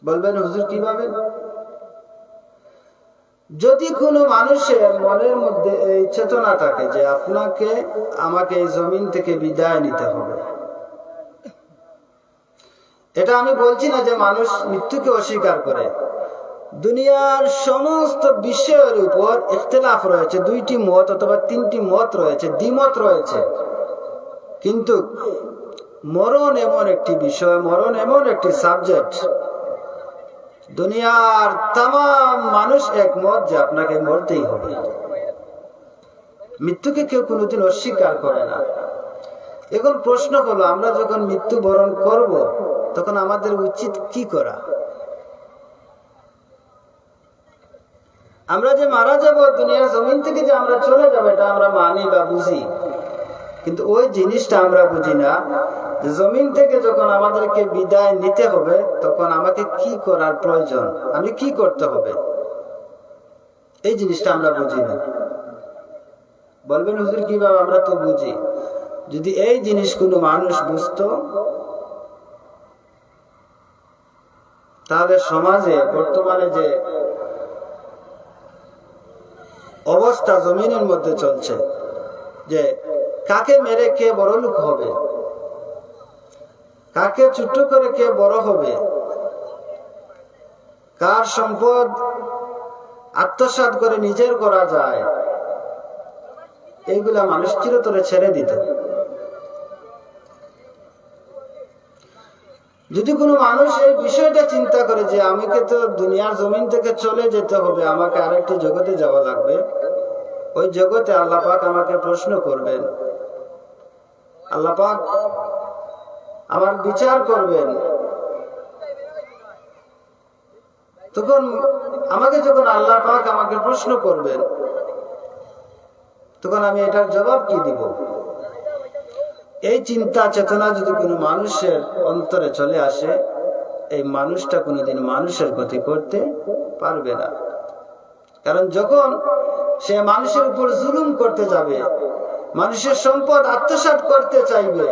বলবেন হুজুর কিভাবে? যদি কোনো মানুষের মনের মধ্যে এই চেতনা থাকে যে আমাকে এই জমিন থেকে বিদায় নিতে হবে, এটা আমি বলছি না যে মানুষ মৃত্যুকে অস্বীকার করে। দুনিয়ার সমস্ত বিষয়ের উপর ইখতিলাফ রয়েছে, 2টি মত অথবা 3টি মত রয়েছে, দ্বিমত রয়েছে, কিন্তু মরণ এমন একটি বিষয়, মরণ এমন একটি সাবজেক্ট, দুনিয়ার তামাম মানুষ একমত যে আপনাকে মরতেই হবে। মৃত্যুকে কেউ কোনোদিন অস্বীকার করে না। এখন প্রশ্ন হলো, আমরা যখন মৃত্যুবরণ করব তখন আমাদের উচিত কি করা? আমরা যে মারা যাব, দুনিয়ার জমিন থেকে যে আমরা চলে যাব, এটা আমরা মানি বা বুঝি, কিন্তু ওই জিনিসটা আমরা বুঝি না যে জমিন থেকে যখন আমাদেরকে বিদায় নিতে হবে তখন আমাকে কি করার প্রয়োজন, আমি কি করতে হবে, এই জিনিসটা আমরা বুঝি না। বলবেন হুজুর কিভাবে? আমরা তো বুঝি। যদি এই জিনিস কোনো মানুষ বুঝতো, তাহলে সমাজে বর্তমানে যে অবস্থা জমিনের মধ্যে চলছে, যে কাকে মেরে কে বড় লোক হবে, কাকে ছোট করে কে বড় হবে, কার সম্পদ আত্মসাৎ করে নিজের করা যায়, এইগুলা মানুষ চিরতরে ছেড়ে দিত। যদি কোনো মানুষ এই বিষয়টা চিন্তা করে যে আমাকে তো দুনিয়ার জমিন থেকে চলে যেতে হবে, আমাকে আরেকটি জগতে যাওয়া লাগবে, ওই জগতে আল্লাহ পাক আমাকে প্রশ্ন করবেন, আল্লাহ পাক আমার বিচার করবেন, তখন আমাকে যখন আল্লাহ পাক আমাকে প্রশ্ন করবেন, তখন আমি এটার জবাব কি দিব? এই চিন্তা চেতনা যদি কোনো মানুষের অন্তরে চলে আসে, এই মানুষটা কোনোদিন মানুষের ক্ষতি করতে পারবে না। কারণ যখন সে মানুষের উপর জুলুম করতে যাবে, মানুষের সম্পদ আত্মসাৎ করতে চাইবে,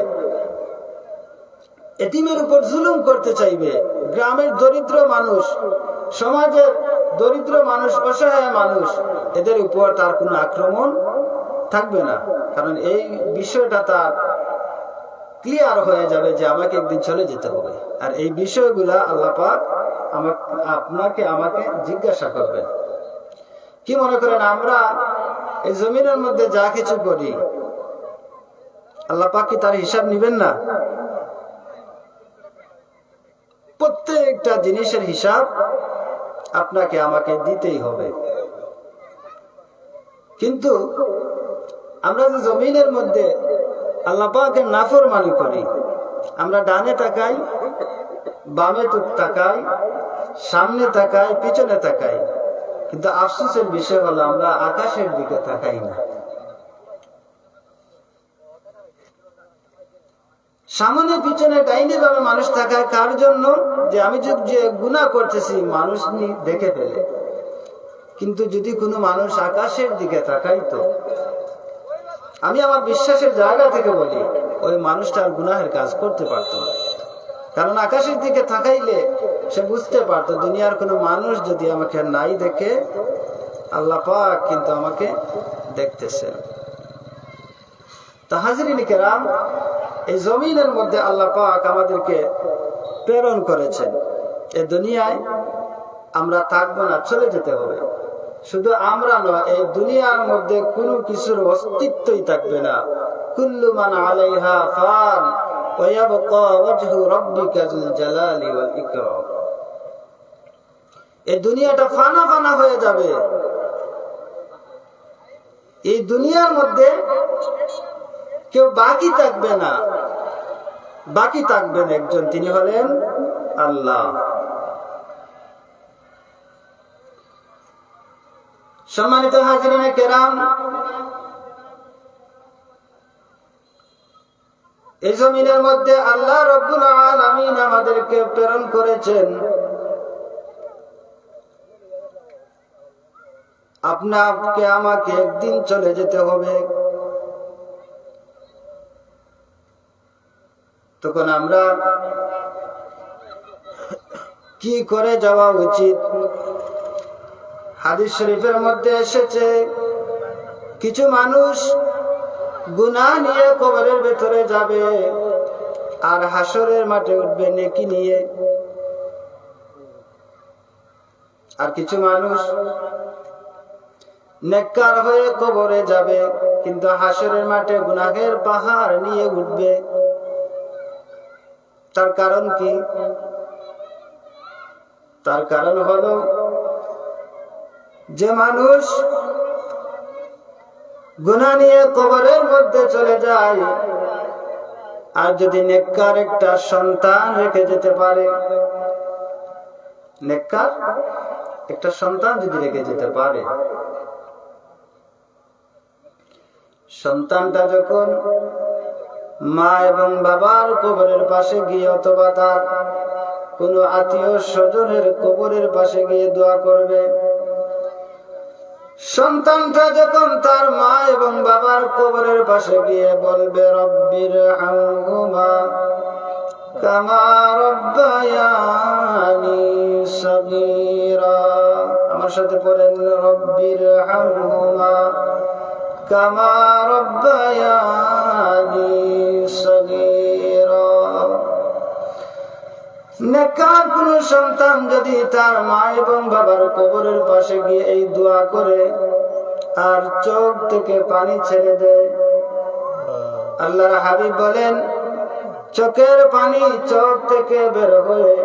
এতিমের উপর জুলুম করতে চাইবে, গ্রামের দরিদ্র মানুষ, সমাজের দরিদ্র মানুষ, অসহায় মানুষ, এদের উপর তার কোনো আক্রমণ থাকবে না। কারণ এই বিষয়টা তার ক্লিয়ার হয়ে যাবে যে আমাকে একদিন চলে যেতে হবে। আর এই বিষয়গুলা আল্লাহ পাক আমাকে জিজ্ঞাসা করবেন। কি মনে করেন, আমরা এই জমিনের মধ্যে যা কিছু করি, আল্লাহ পাক কি তার হিসাব নিবেন না? প্রত্যেকটা জিনিসের হিসাব আপনাকে আমাকে দিতেই হবে। কিন্তু আমরা যে জমিনের মধ্যে আল্লাহ পাকের নাফরমানি করি, আমরা ডানে তাকাই, বামে তাকাই, সামনে তাকাই, পিছনে তাকাই, কিন্তু আফসোসের বিষয় হলো আমরা আকাশের দিকে তাকাই না। সামনে পিছনে ডাইনে বামে মানুষ তাকায় কার জন্য? যে আমি যে গুনাহ করতেছি মানুষ দেখে ফেলে। কিন্তু যদি কোনো মানুষ আকাশের দিকে তাকাইতো, আমি আমার বিশ্বাসের জায়গা থেকে বলি, ওই মানুষটার গুনাহের কাজ করতে পারতো না। কারণ আকাশের দিকে তাকাইলে সে বুঝতে পারতো দুনিয়ার কোনো মানুষ যদি আমাকে নাই দেখে, আল্লাহ পাক কিন্তু আমাকে দেখতেছে। তা হাজরিন কেরাম, এই জমিনের মধ্যে আল্লাহ পাক আমাদেরকে প্রেরণ করেছেন। এই দুনিয়ায় আমরা থাকবো না, চলে যেতে হবে। শুধু আমরা নয়, এই দুনিয়ার মধ্যে কোনো কিছুর অস্তিত্বই থাকবে না। কুল্লু মান আলাইহা ফান ওয়া ইয়াবকা ওয়াজহু রাব্বিকা যুল জালালি ওয়াল ইকরাম। এই দুনিয়াটা ফানা ফানা হয়ে যাবে। এই দুনিয়ার মধ্যে কেউ বাকি থাকবে না। বাকি থাকবেন একজন, তিনি হলেন আল্লাহ। সম্মানিত হাজিরিনে কেরাম, এই জমিনের মধ্যে আল্লাহ রাব্বুল আলামিন আমাদেরকে প্রেরণ করেছেন আপনাকে আমাকে একদিন চলে যেতে হবে। তখন আমরা কি করে যাওয়া উচিত? হাদিস শরীফের মধ্যে এসেছে, কিছু মানুষ গুনাহ নিয়ে কবরের ভেতরে যাবে আর হাসরের মাঠে উঠবে নেকি নিয়ে। আর কিছু মানুষ নেককার হয়ে কবরে যাবে কিন্তু হাসরের মাঠে গুনাহের পাহাড় নিয়ে উঠবে। তার কারণ কি? তার কারণ হলো, যে মানুষ গুনাহ নিয়ে কবরের মধ্যে চলে যায় আর যদি নেককার একটা সন্তান রেখে যেতে পারে, নেককার একটা সন্তান যদি রেখে যেতে পারে, সন্তানটা যখন মা এবং বাবার কবরের পাশে গিয়ে অথবা তার কোনো আত্মীয় স্বজনের কবরের পাশে গিয়ে দোয়া করবে, সন্তানটা যখন তার মা এবং বাবার কবরের পাশে গিয়ে বলবে, রব্বির হামহুমা কামা রব্বায়ানি সগীরা। আমার সাথে পড়েন, রব্বির হামহুমা কামা রব্বায়ানি সগীরা। নেককার কোন সন্তান যদি তার মা এবং বাবার কবরের পাশে গিয়ে এই দোয়া করে আর চোখ থেকে পানি ছেড়ে দেয়, আল্লাহর হাবিব বলেন, চোখের পানি চোখ থেকে বের হয়ে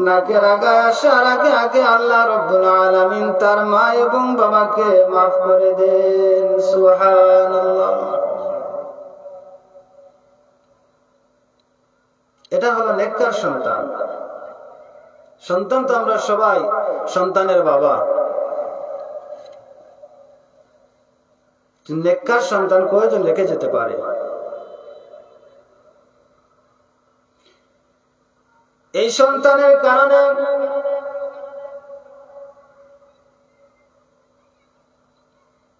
নাকের আগায় আসার আগে আগে আল্লাহ রাব্বুল আলামিন তার মা এবং বাবাকে মাফ করে দেন। সুবহানাল্লাহ। এটা হলো নেককার সন্তান। সন্তান তো আমরা সবাই সন্তানের বাবা। নেককার সন্তান কয়জন রেখে যেতে পারে? এই সন্তানের কারণে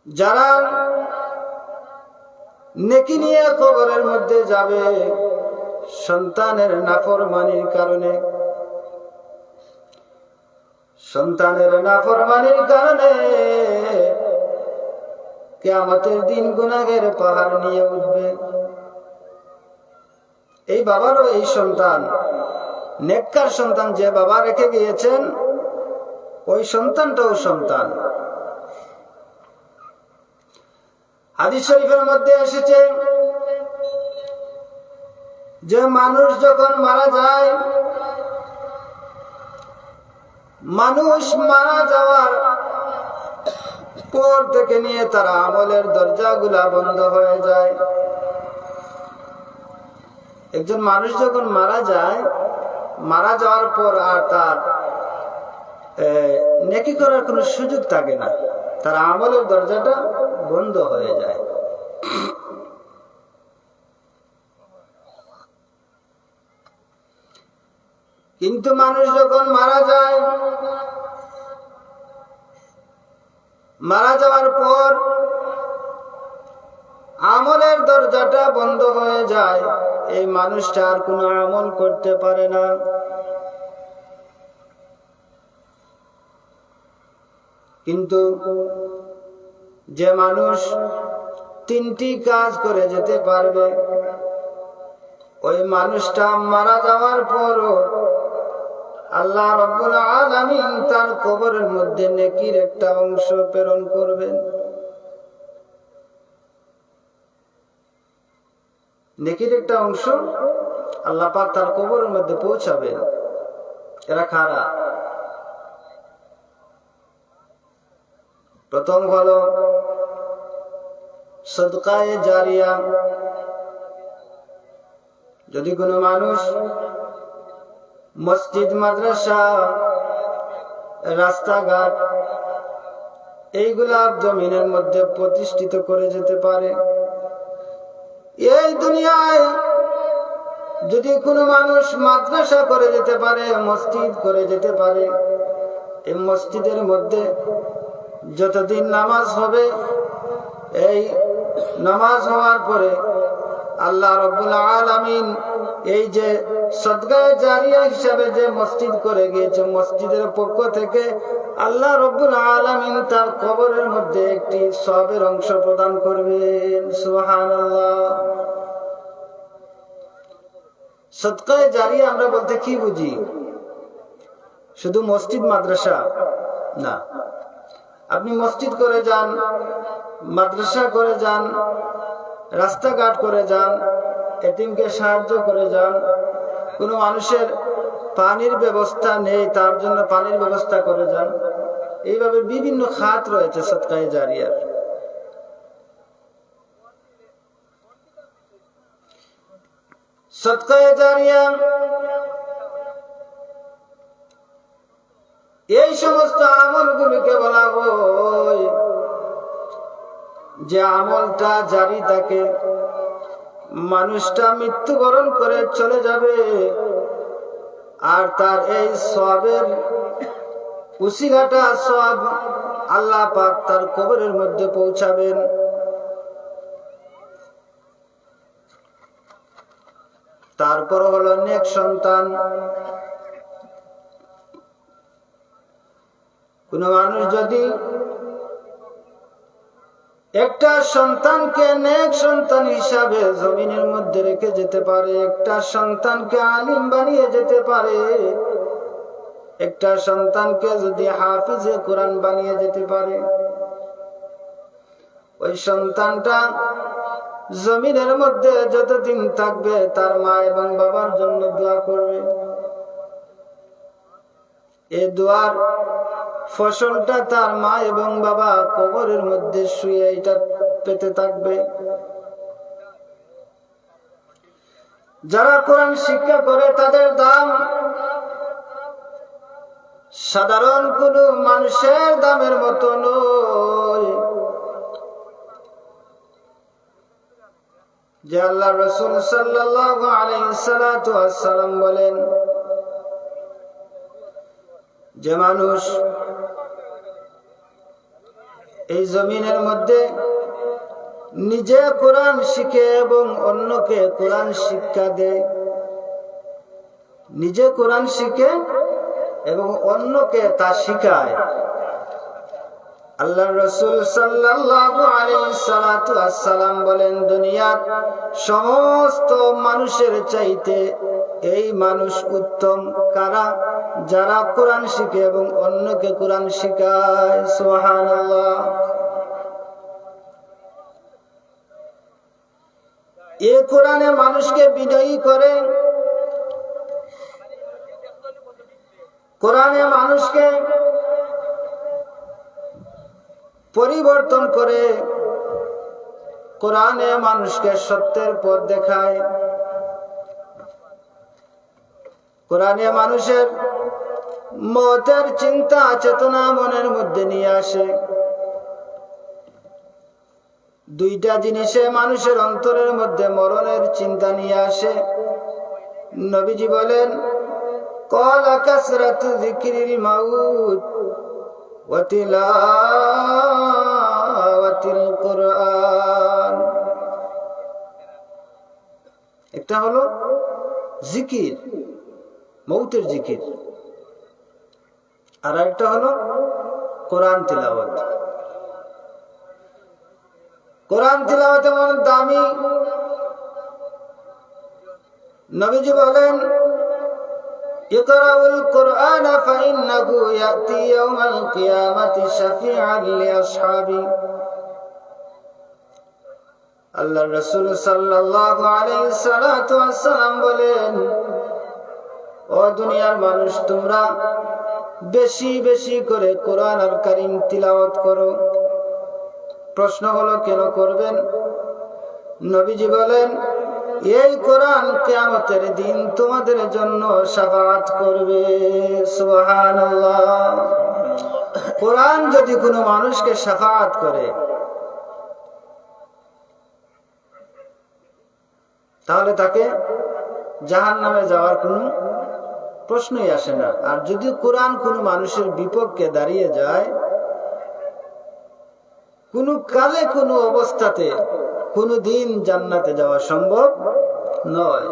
যারা নেকি নিয়ে কবরের মধ্যে যাবে, সন্তানের নাফরমানির কারণে, সন্তানের নাফরমানির কারণে কিয়ামতের দিন গুনাহের পাহাড় নিয়ে উঠবে। এই বাবারও এই সন্তান, নেককার সন্তান যে বাবা রেখে গিয়েছেন, ওই সন্তানটাও সন্তান। হাদিস শরীফের মধ্যে এসেছে যে মানুষ যখন মারা যায়, মানুষ মারা যাওয়ার পর থেকে নিয়ে তার আমলের দরজাগুলা বন্ধ হয়ে যায়। একজন মানুষ যখন মারা যায়, মারা যাওয়ার পর আর তার নেকি করার কোনো সুযোগ থাকে না, তার আমলের দরজাটা বন্ধ হয়ে যায়। কিন্তু মানুষ যখন মারা যায়, মারা যাওয়ার পর আমলের দরজাটা বন্ধ হয়ে যায়। এই মানুষটা আর কোনো আমল করতে পারে না। কিন্তু যে মানুষ তিনটি কাজ করে যেতে পারবে, ওই মানুষটা মারা যাওয়ার পরও আল্লাহ রাব্বুল আলামিন তার কবরের মধ্যে নেকির একটা অংশ প্রেরণ করবেন। নেকির একটা অংশ আল্লাহ পাক তার কবরের মধ্যে পৌঁছাবেন। এরা কারা? প্রথম হলো সদকায়ে জারিয়া। যদি কোনো মানুষ মসজিদ, মাদ্রাসা, রাস্তাঘাট এইগুলা জমিনের মধ্যে প্রতিষ্ঠিত করে যেতে পারে, এই দুনিয়ায় যদি কোনো মানুষ মাদ্রাসা করে যেতে পারে, মসজিদ করে যেতে পারে, এই মসজিদের মধ্যে যতদিন নামাজ হবে, এই নামাজ হওয়ার পরে আল্লাহ রাব্বুল আলামিন এই যে সদকায়ে জারিয়া হিসাবে যে মসজিদ করে গিয়েছে, মসজিদের পক্ষ থেকে আল্লাহ রাব্বুল আলামিন তার কবরের মধ্যে একটি সওয়াবের অংশ প্রদান করবেন। সুবহানাল্লাহ। সদকায়ে জারিয়া আমরা বলতে কি বুঝি? শুধু মসজিদ মাদ্রাসা না। আপনি মসজিদ করে যান, মাদ্রাসা করে যান, রাস্তাঘাট করে যান, এতিমকে সাহায্য করে যান, কোনো মানুষের পানির ব্যবস্থা নেই, তার জন্য পানির ব্যবস্থা করে যান। এইভাবে বিভিন্ন খাত রয়েছে সদকায়ে জারিয়ার। সদকায়ে জারিয়া এই সমস্ত আমলগুলিকে বলা হয় যে আমলটা জারি থাকে, মানুষটা মৃত্যুবরণ করে চলে যাবে আর তার এই সওয়াবের উসিলাটা সওয়াব আল্লাহ পাক তার কবরের মধ্যে পৌঁছাবেন। তারপর হলো নেক সন্তান। কোন মানুষ যদি একটা সন্তানকে নেক সন্তান হিসাবে জমিনের মধ্যে রেখে যেতে পারে, একটা সন্তানকে আলিম বানিয়ে যেতে পারে, একটা সন্তানকে যদি হাফিজে কোরআন বানিয়ে যেতে পারে, ওই সন্তানটা জমিনের মধ্যে যতদিন থাকবে তার মা এবং বাবার জন্য দোয়া করবে। এই দোয়ার ফসলটা তার মা এবং বাবা কবরের মধ্যে শুয়ে এটা পেতে থাকবে। যারা কোরআন শিক্ষা করে তাদের দাম সাধারণ কোন মানুষের দামের মতো নয়। যে আল্লাহ রাসূল সাল্লাল্লাহু আলাইহি সাল্লাতু ওয়াসসালাম বলেন যে মানুষ এই জমিনের মধ্যে নিজে কোরআন শিখে এবং অন্যকে কোরআন শিক্ষা দেয়, নিজে কোরআন শিখে এবং অন্যকে তা শিখায়, আল্লাহ রাসূল সাল্লাল্লাহু আলাইহি সাল্লাতু ওয়াসসালাম বলেন দুনিয়ার সমস্ত মানুষের চাইতে এই মানুষ উত্তম কারা? যারা কোরআন শিখে এবং অন্যকে কোরআন শিখায়। সুবহানাল্লাহ। এই কোরআনে মানুষকে বিনয়ী করে, কোরআনে মানুষকে পরিবর্তন করে, কোরআনে মানুষকে সত্যের পথ দেখায়, কোরআনে মানুষের মতের চিন্তা চেতনা মনের মধ্যে নিয়ে আসে। দুইটা জিনিসে মানুষের অন্তরের মধ্যে মরণের চিন্তা নিয়ে আসে। নবীজি বলেন ক্বালা কাসরাতু যিকরিল মাউত ওয়া তিলাওয়াতিল কুরআন। একটা হলো জিকির, মৌতের জিকির, আর একটা হলো কোরআন তিলাওয়াত। কোরআন তিলাওয়াত এমন দামি, নবীজি বলেন ইকরাউল কুরআন ফাইন্নাহু ইয়াতি ইয়াউমাল কিয়ামাতি শাফিআন লিআসহাবি। আল্লাহর রাসূল সাল্লাল্লাহু আলাইহি সাল্লাতু ওয়াসসালাম বলেন, ও দুনিয়ার মানুষ, তোমরা বেশি বেশি করে কোরআন আল কারীম তিলাওয়াত করো। প্রশ্ন হলো, কেন করবেন? নবীজি বলেন, এই কোরআন কিয়ামতের দিন তোমাদের জন্য শাফাআত করবে। সুবহানাল্লাহ। কোরআন যদি কোনো মানুষকে শাফাআত করে, তাহলে তাকে জাহান্নামে যাওয়ার কোনো প্রশ্নই আসে না। আর যদি কোরআন কোনো মানুষের বিপক্ষে দাঁড়িয়ে যায়, কোনো কালে কোনো অবস্থাতে কোনো দিন জান্নাতে যাওয়া সম্ভব নয়।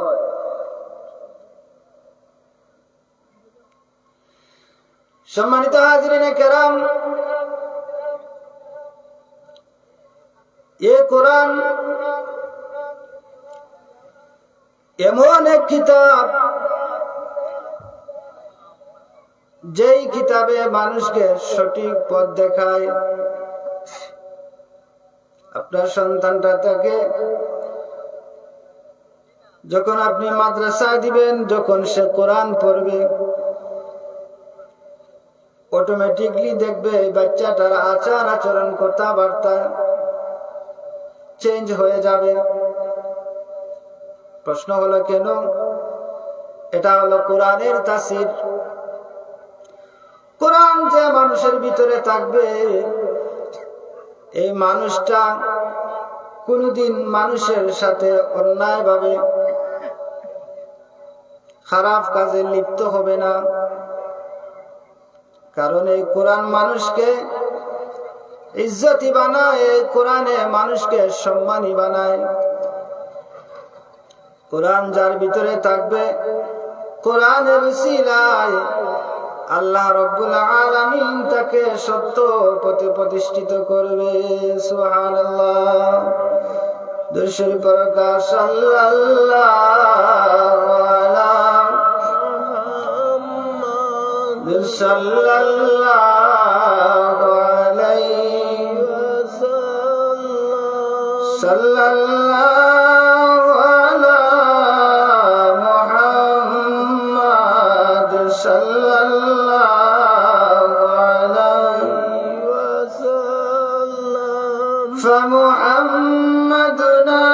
সম্মানিত হাজিরিনে কেরাম, এ কোরআন এমন এক কিতাব, যেই কিতাবে মানুষকে সঠিক পথ দেখায়। আপনার সন্তানটা তাকে যখন আপনি মাদ্রাসায় দিবেন, যখন সে কোরআন পড়বে, অটোমেটিকলি দেখবে এই বাচ্চাটার আচার আচরণ, কথাবার্তা চেঞ্জ হয়ে যাবে। প্রশ্ন হলো কেন? এটা হলো কোরআনের তাসির। কোরআন যে মানুষের ভিতরে থাকবে, এই মানুষটা কোনদিন মানুষের সাথে অন্যায়ভাবে খারাপ কাজে লিপ্ত হবে না। কারণ এই কোরআন মানুষকে ইজ্জতি বানায়, এই কোরআনে মানুষকে সম্মানী বানায়। কোরআন যার ভিতরে থাকবে, কোরআনের উসিলায় আল্লাহ রাব্বুল আলামিন তাকে সত্য পথে প্রতিষ্ঠিত করবে। সুবহানাল্লাহ। দুরূদ শরীফ পড়া, সাল্লাল্লাহু আলা মুহাম্মাদ সাল্লাল্লাহু আলাইহি ওয়াসাল্লাম, সাল্লাল্লাহু আলা মুহাম্মাদ সাল্লাল্লাহু আলাইহি ওয়াসাল্লাম। فمحمدنا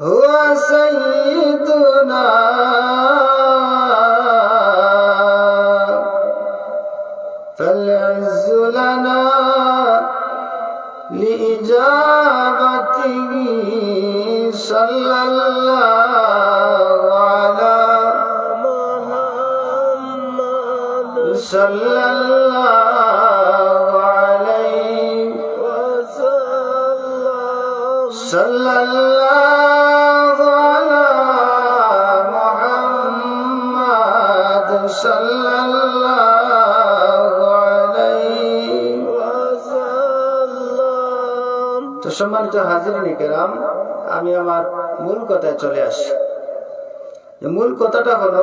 هو سيدنا فالعز لنا لإجابته صلى الله على محمد صلى الله عليه وسلم، صلى الله على محمد صلى الله عليه وسلم। তো সম্মানিত হাজিরিন কিরাম, আমি আমার মূল কথায় চলে আসি। মূল কথাটা হলো,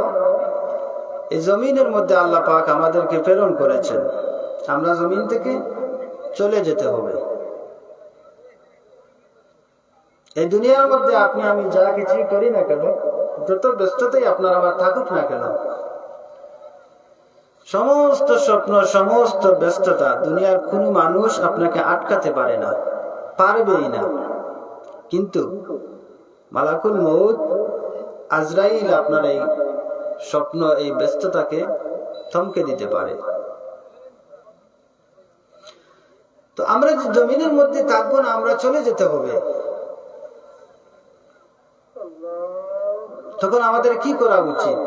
এই জমিনের মধ্যে আল্লাহ পাক আমাদেরকে প্রেরণ করেছেন, আমরা জমিন থেকে চলে যেতে হবে। এই দুনিয়ার মধ্যে আপনি আমি যা কিছু করি না কেন, যত ব্যস্ততাই আপনার আমার থাকুক না কেন, সমস্ত স্বপ্ন, সমস্ত ব্যস্ততা, দুনিয়ার কোনো মানুষ আপনাকে আটকাতে পারে না, পারবেই না। কিন্তু মালাকুল মউত আজরাইল আপনার এই স্বপ্ন, এই ব্যস্ততাকে থমকে দিতে পারে। তো আমরা যে জমিনের মধ্যে থাকবো না, আমরা চলে যেতে হবে। তখন আমাদের কি করা উচিত?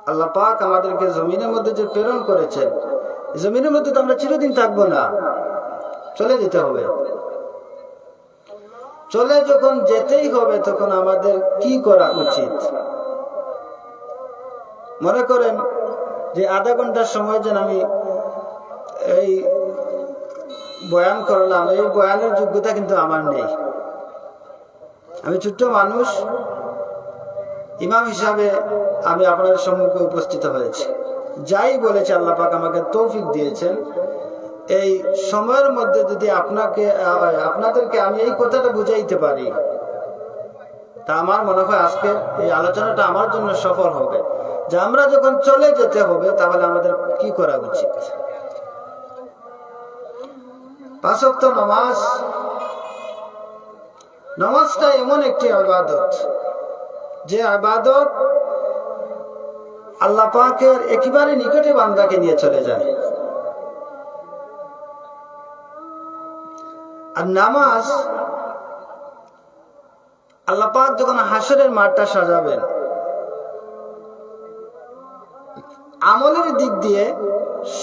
আল্লাহ পাক আমাদেরকে জমিনের মধ্যে যে প্রেরণ করেছেন, জমিনের মধ্যে তো আমরা চিরদিন থাকবো না, চলে যেতে হবে। চলে যখন যেতেই হবে, তখন আমাদের কি করা উচিত? মনে করেন যে আধা ঘন্টার সময় যেন আমি এই বয়ান করলাম, এই বয়ানের যোগ্যতা কিন্তু আমার নেই। আমি ছোট্ট মানুষ, ইমাম হিসাবে আমি আপনাদের সম্মুখে উপস্থিত হয়েছি। যাই বলেছে আল্লাহ পাক আমাকে তৌফিক দিয়েছেন, এই সময়ের মধ্যে যদি আপনাদেরকে আমি এই কথাটা বুঝাইতে পারি, তা আমার মনে হয় আজকে এই আলোচনাটা আমার জন্য সফল হবে। যে আমরা যখন চলে যেতে হবে তাহলে আমাদের কি করা উচিত। 5 ওয়াক্ত নামাজটা এমন একটি ইবাদত, যে ইবাদত আল্লাহ পাকের একেবারে নিকটে বান্দাকে নিয়ে চলে যায়। আর নামাজ আল্লাহ পাক যখন হাসরের মাঠটা সাজাবেন, আমলের দিক দিয়ে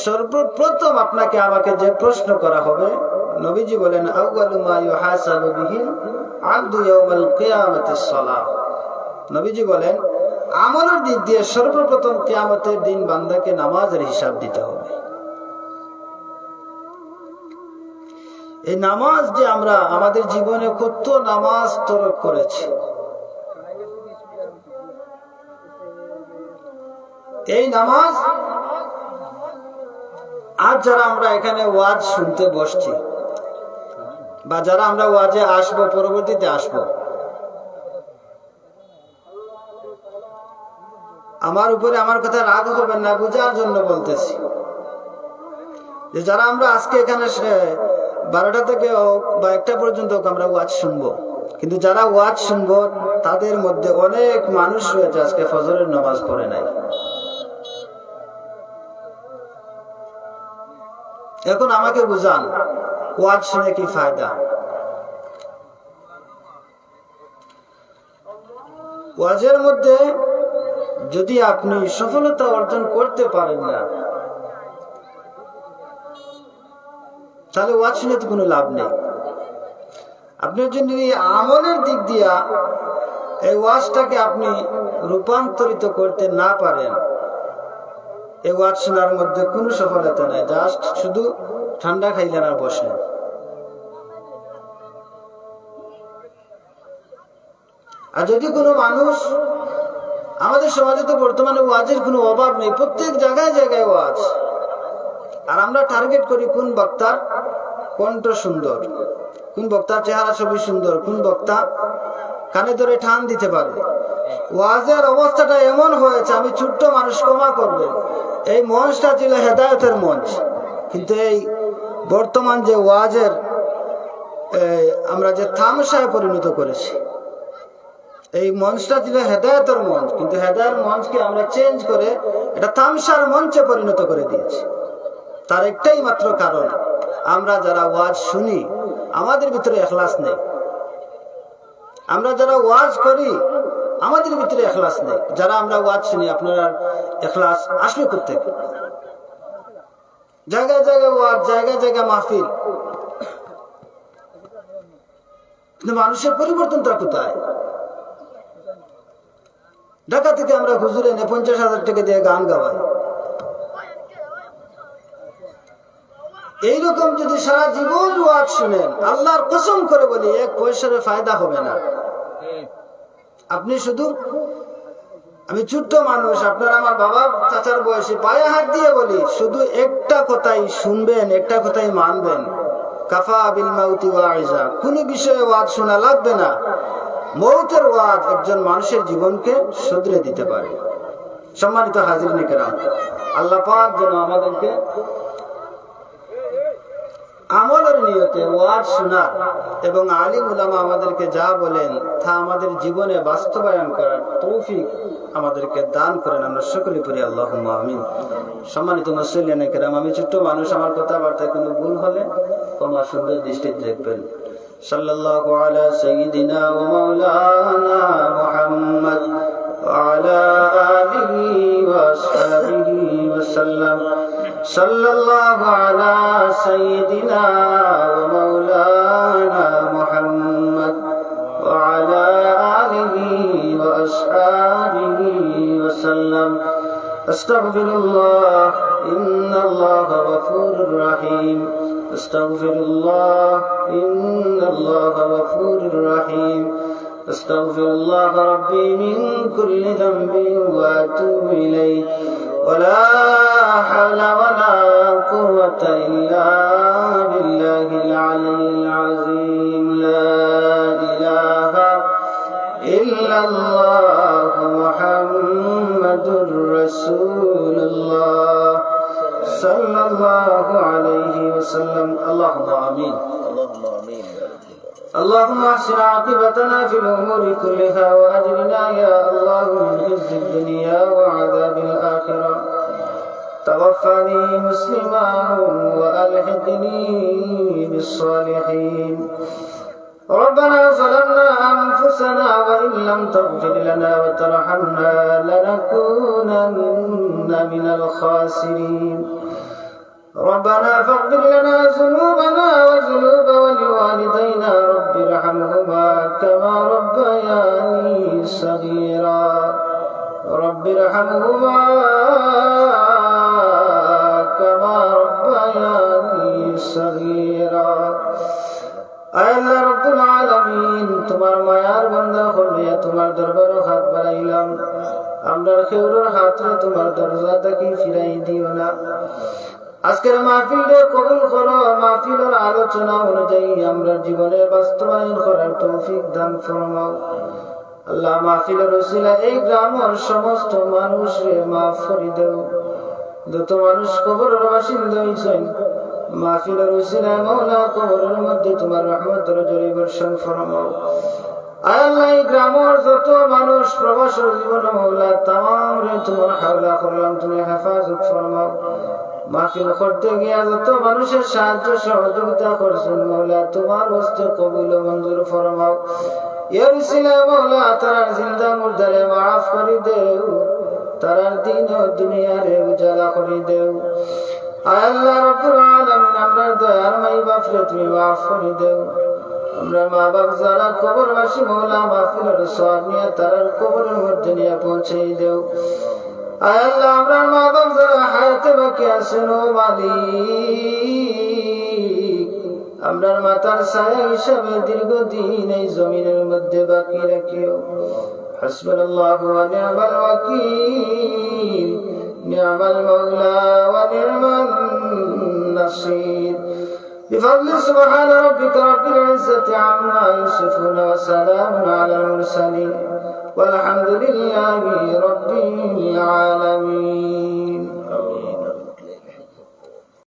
সর্বপ্রথম আপনাকে আমাকে যে প্রশ্ন করা হবে, নবীজি বলেন আউয়ালু মা ইউহাসাবু বিহি আবদু ইয়াউমাল কিয়ামাতিস সালাহ। নবীজি বলেন আমলের দিক দিয়ে সর্বপ্রথম কিয়ামতের দিন বান্দাকে নামাজের হিসাব দিতে হবে। এই নামাজ যে আমরা আমাদের জীবনে কত নামাজ তরক করেছি, এই নামাজ আর যারা আমরা এখানে ওয়াজ শুনতে বসছি, বা যারা আমরা ওয়াজে আসবো, পরবর্তীতে আসবো, আমার উপরে আমার কথা রাগ হবেন না, বোঝার জন্য বলতেছি যে যারা আমরা আজকে এখানে 12টা থেকে হোক বা 1টা পর্যন্ত হোক আমরা ওয়াজ শুনবো, কিন্তু যারা ওয়াজ শুনবো তাদের মধ্যে অনেক মানুষ রয়েছে আজকে ফজরের নামাজ পড়ে নাই। এখন আমাকে বুঝান, ওয়াজ শুনে কি ফায়দা? ওয়াজের মধ্যে যদি আপনি সফলতা অর্জন করতে পারেন না, তাহলে ওয়াজ শুনে তো কোনো লাভ নেই। আপনি যদি আমলের দিক দিয়া এই ওয়াজটাকে আপনি রূপান্তরিত করতে না পারেন, এই ওয়াজ শোনার মধ্যে কোনো সফলতা নাই, জাস্ট শুধু ঠান্ডা খাইলেন আর বসলেন। আর যদি কোনো মানুষ, আমাদের সমাজে তো বর্তমানে ওয়াজের কোনো অভাব নেই, প্রত্যেক জায়গায় জায়গায় ওয়াজ, আর আমরা টার্গেট করি কোন বক্তার কণ্ঠ সুন্দর, কোন বক্তার চেহারা ছবি সুন্দর, কোন বক্তা কানে ধরে টান দিতে পারে। ওয়াজের অবস্থাটা এমন হয়েছে, আমি ছোট্ট মানুষ, ক্ষমা করবেন, এই মঞ্চটা ছিল হেদায়েতের মঞ্চ, কিন্তু এই বর্তমান যে ওয়াজের আমরা যে তামাশায় পরিণত করেছি, এই মঞ্চটা ছিল হেদায়েতের মঞ্চ, কিন্তু হেদায়েতের মঞ্চকে আমরা চেঞ্জ করে এটা তামাশার মঞ্চে পরিণত করে দিয়েছি। তার একটাই মাত্র কারণ, আমরা যারা ওয়াজ শুনি আমাদের ভিতরে ইখলাস নেই। আমরা যারা ওয়াজ করি আমাদের ভিতরে ইখলাস নেই। যারা আমরা ওয়াজ শুনি, আপনারা ইখলাস আসবে করতে। জায়গায় জায়গায় ওয়াজ, জায়গায় জায়গায় মাহফিল, কিন্তু মানুষের পরিবর্তনটা কোথায়? ঢাকা থেকে আমরা হুজুর এনে 50,000 টাকা দিয়ে গান গাওয়াই। এইরকম যদি সারা জীবন ওয়াজ শুনেন, আল্লাহর কসম করে বলি 1 পয়সার ফায়দা হবে না। আপনি শুধু, আমি ছোট্ট মানুষ, আপনার আমার বাবা চাচার বয়সী, পায়ে হাত দিয়ে বলি, শুধু একটা কথাই শুনবেন, একটা কথাই মানবেন, কাফা বিল মাউতি ওয়াইজা। কোন বিষয়ে ওয়াজ শোনা লাগবে না, মৌতের ওয়াজ একজন মানুষের জীবনকে শুধরে দিতে পারে। সম্মানিত হাজিরিন কেরাম, আল্লাহ পাক যেন আমাদেরকে আমলের নিয়তে ওয়াজ শোনার এবং আলিম উলামা আমাদেরকে যা বলেন তা আমাদের জীবনে বাস্তবায়ন করার তৌফিক আমাদেরকে দান করেন। আমরা সকলে করি আল্লাহুম্মা আমিন। সম্মানিত মুসল্লিয়ানে কেরাম, আমি ছোট্ট মানুষ, আমার কথাবার্তায় কোনো ভুল হলে ক্ষমা সুন্দর দৃষ্টিতে দেখবেন। সাল্লাল্লাহু আলা সাইয়্যিদিনা ওয়া মাওলানা মুহাম্মদ ওয়া আলা আলিহি ওয়া আসহাবিহি ওয়া সাল্লাম। সাল্লাল্লাহু আলা সাইয়্যিদিনা ওয়া মাওলানা মুহাম্মদ ওয়া আলা আলিহি ওয়া আসহাবিহি ওয়া সাল্লাম। আস্তাগফিরুল্লাহ, ইন্নাল্লাহা গফুরুর রহিম। أستغفر الله إن الله غفور رحيم أستغفر الله ربي من كل ذنب وأتوب إليه ولا حول ولا قوة إلا بالله العلي العظيم لا إله إلا الله محمد رسول الله صلى الله عليه وسلم اللهم آمين اللهم احسن عاقبتنا في الأمور كلها وأجرنا يا الله من خزي الدنيا وعذاب الآخرة توفني مسلما وألحقني بالصالحين ربنا ظلمنا أنفسنا وإن لم تغفر لنا وترحمنا لنكونن من الخاسرين ربنا فاغفر لنا ذنوبنا وذنوب ولوالدينا رب ارحمهما كما ربياني صغيرا رب ارحمهما كما ربياني صغيرا আল্লাহ রাব্বুল আলামিন তোমার মায়ার বান্দা হইয়া তোমার দরবারে হাত বাড়াইলাম আমরা কেউর হাতে তোমার দরজা থেকে ফিরাই দিও না আজকের মাহফিলে কবুল করো মাহফিলের আলোচনা অনুযায়ী আমরা জীবনে বাস্তবায়ন করার তৌফিক দান ফরমাও আল্লাহ মাহফিলের ওসিলা এই গ্রামের সমস্ত মানুষকে মাফ করে দাও যত মানুষ কবরের বাসিন্দা হইছেন মাহফিলের ওসিলা মাওলা কবরের মধ্যে তোমার রহমতের ঝড়ি বর্ষণ ফরমাও আল্লাহ এই গ্রামের যত মানুষ প্রবাসী জীবন মাওলা তামাম রে তোমার হাওলা করলাম তুমি হেফাজত ফরমাও মাহফিল করতে গিয়া যত মানুষের সাহায্য সহযোগিতা করছেন মাওলা তোমার হস্তে কবুল ও মঞ্জুর ফরমাও এর উসিলা মাওলা তার জিন্দা মুর্দারে মাফ করে দেও তার দিন ও দুনিয়ারে উজালা করে দেও আয় আল্লাহ রাব্বুল আলামিন আমরা দয়ার মাই বাপরে তুমি মাফ করে দেও আমরা মা বাপ যারা কবরবাসী মাওলা মাহফিলের সওয়াব নিয়ে তার কবরের মধ্যে নিয়ে পৌঁছে দেও আয় আল্লাহ আমরা মা বাপ যারা হায়াতে বাকি আছেন ও মালিক আমরার মাতার ছায়া হিসাবে দীর্ঘদিন এই জমিনের মধ্যে বাকি রাখিও হাসবুনাল্লাহু ওয়া নি'মাল ওয়াকিল নি'মাল মাওলা ওয়া নি'মান নাসির بفضل سبحان ربك رب العزة عما يصفون وسلام على المرسلين والحمد لله رب العالمين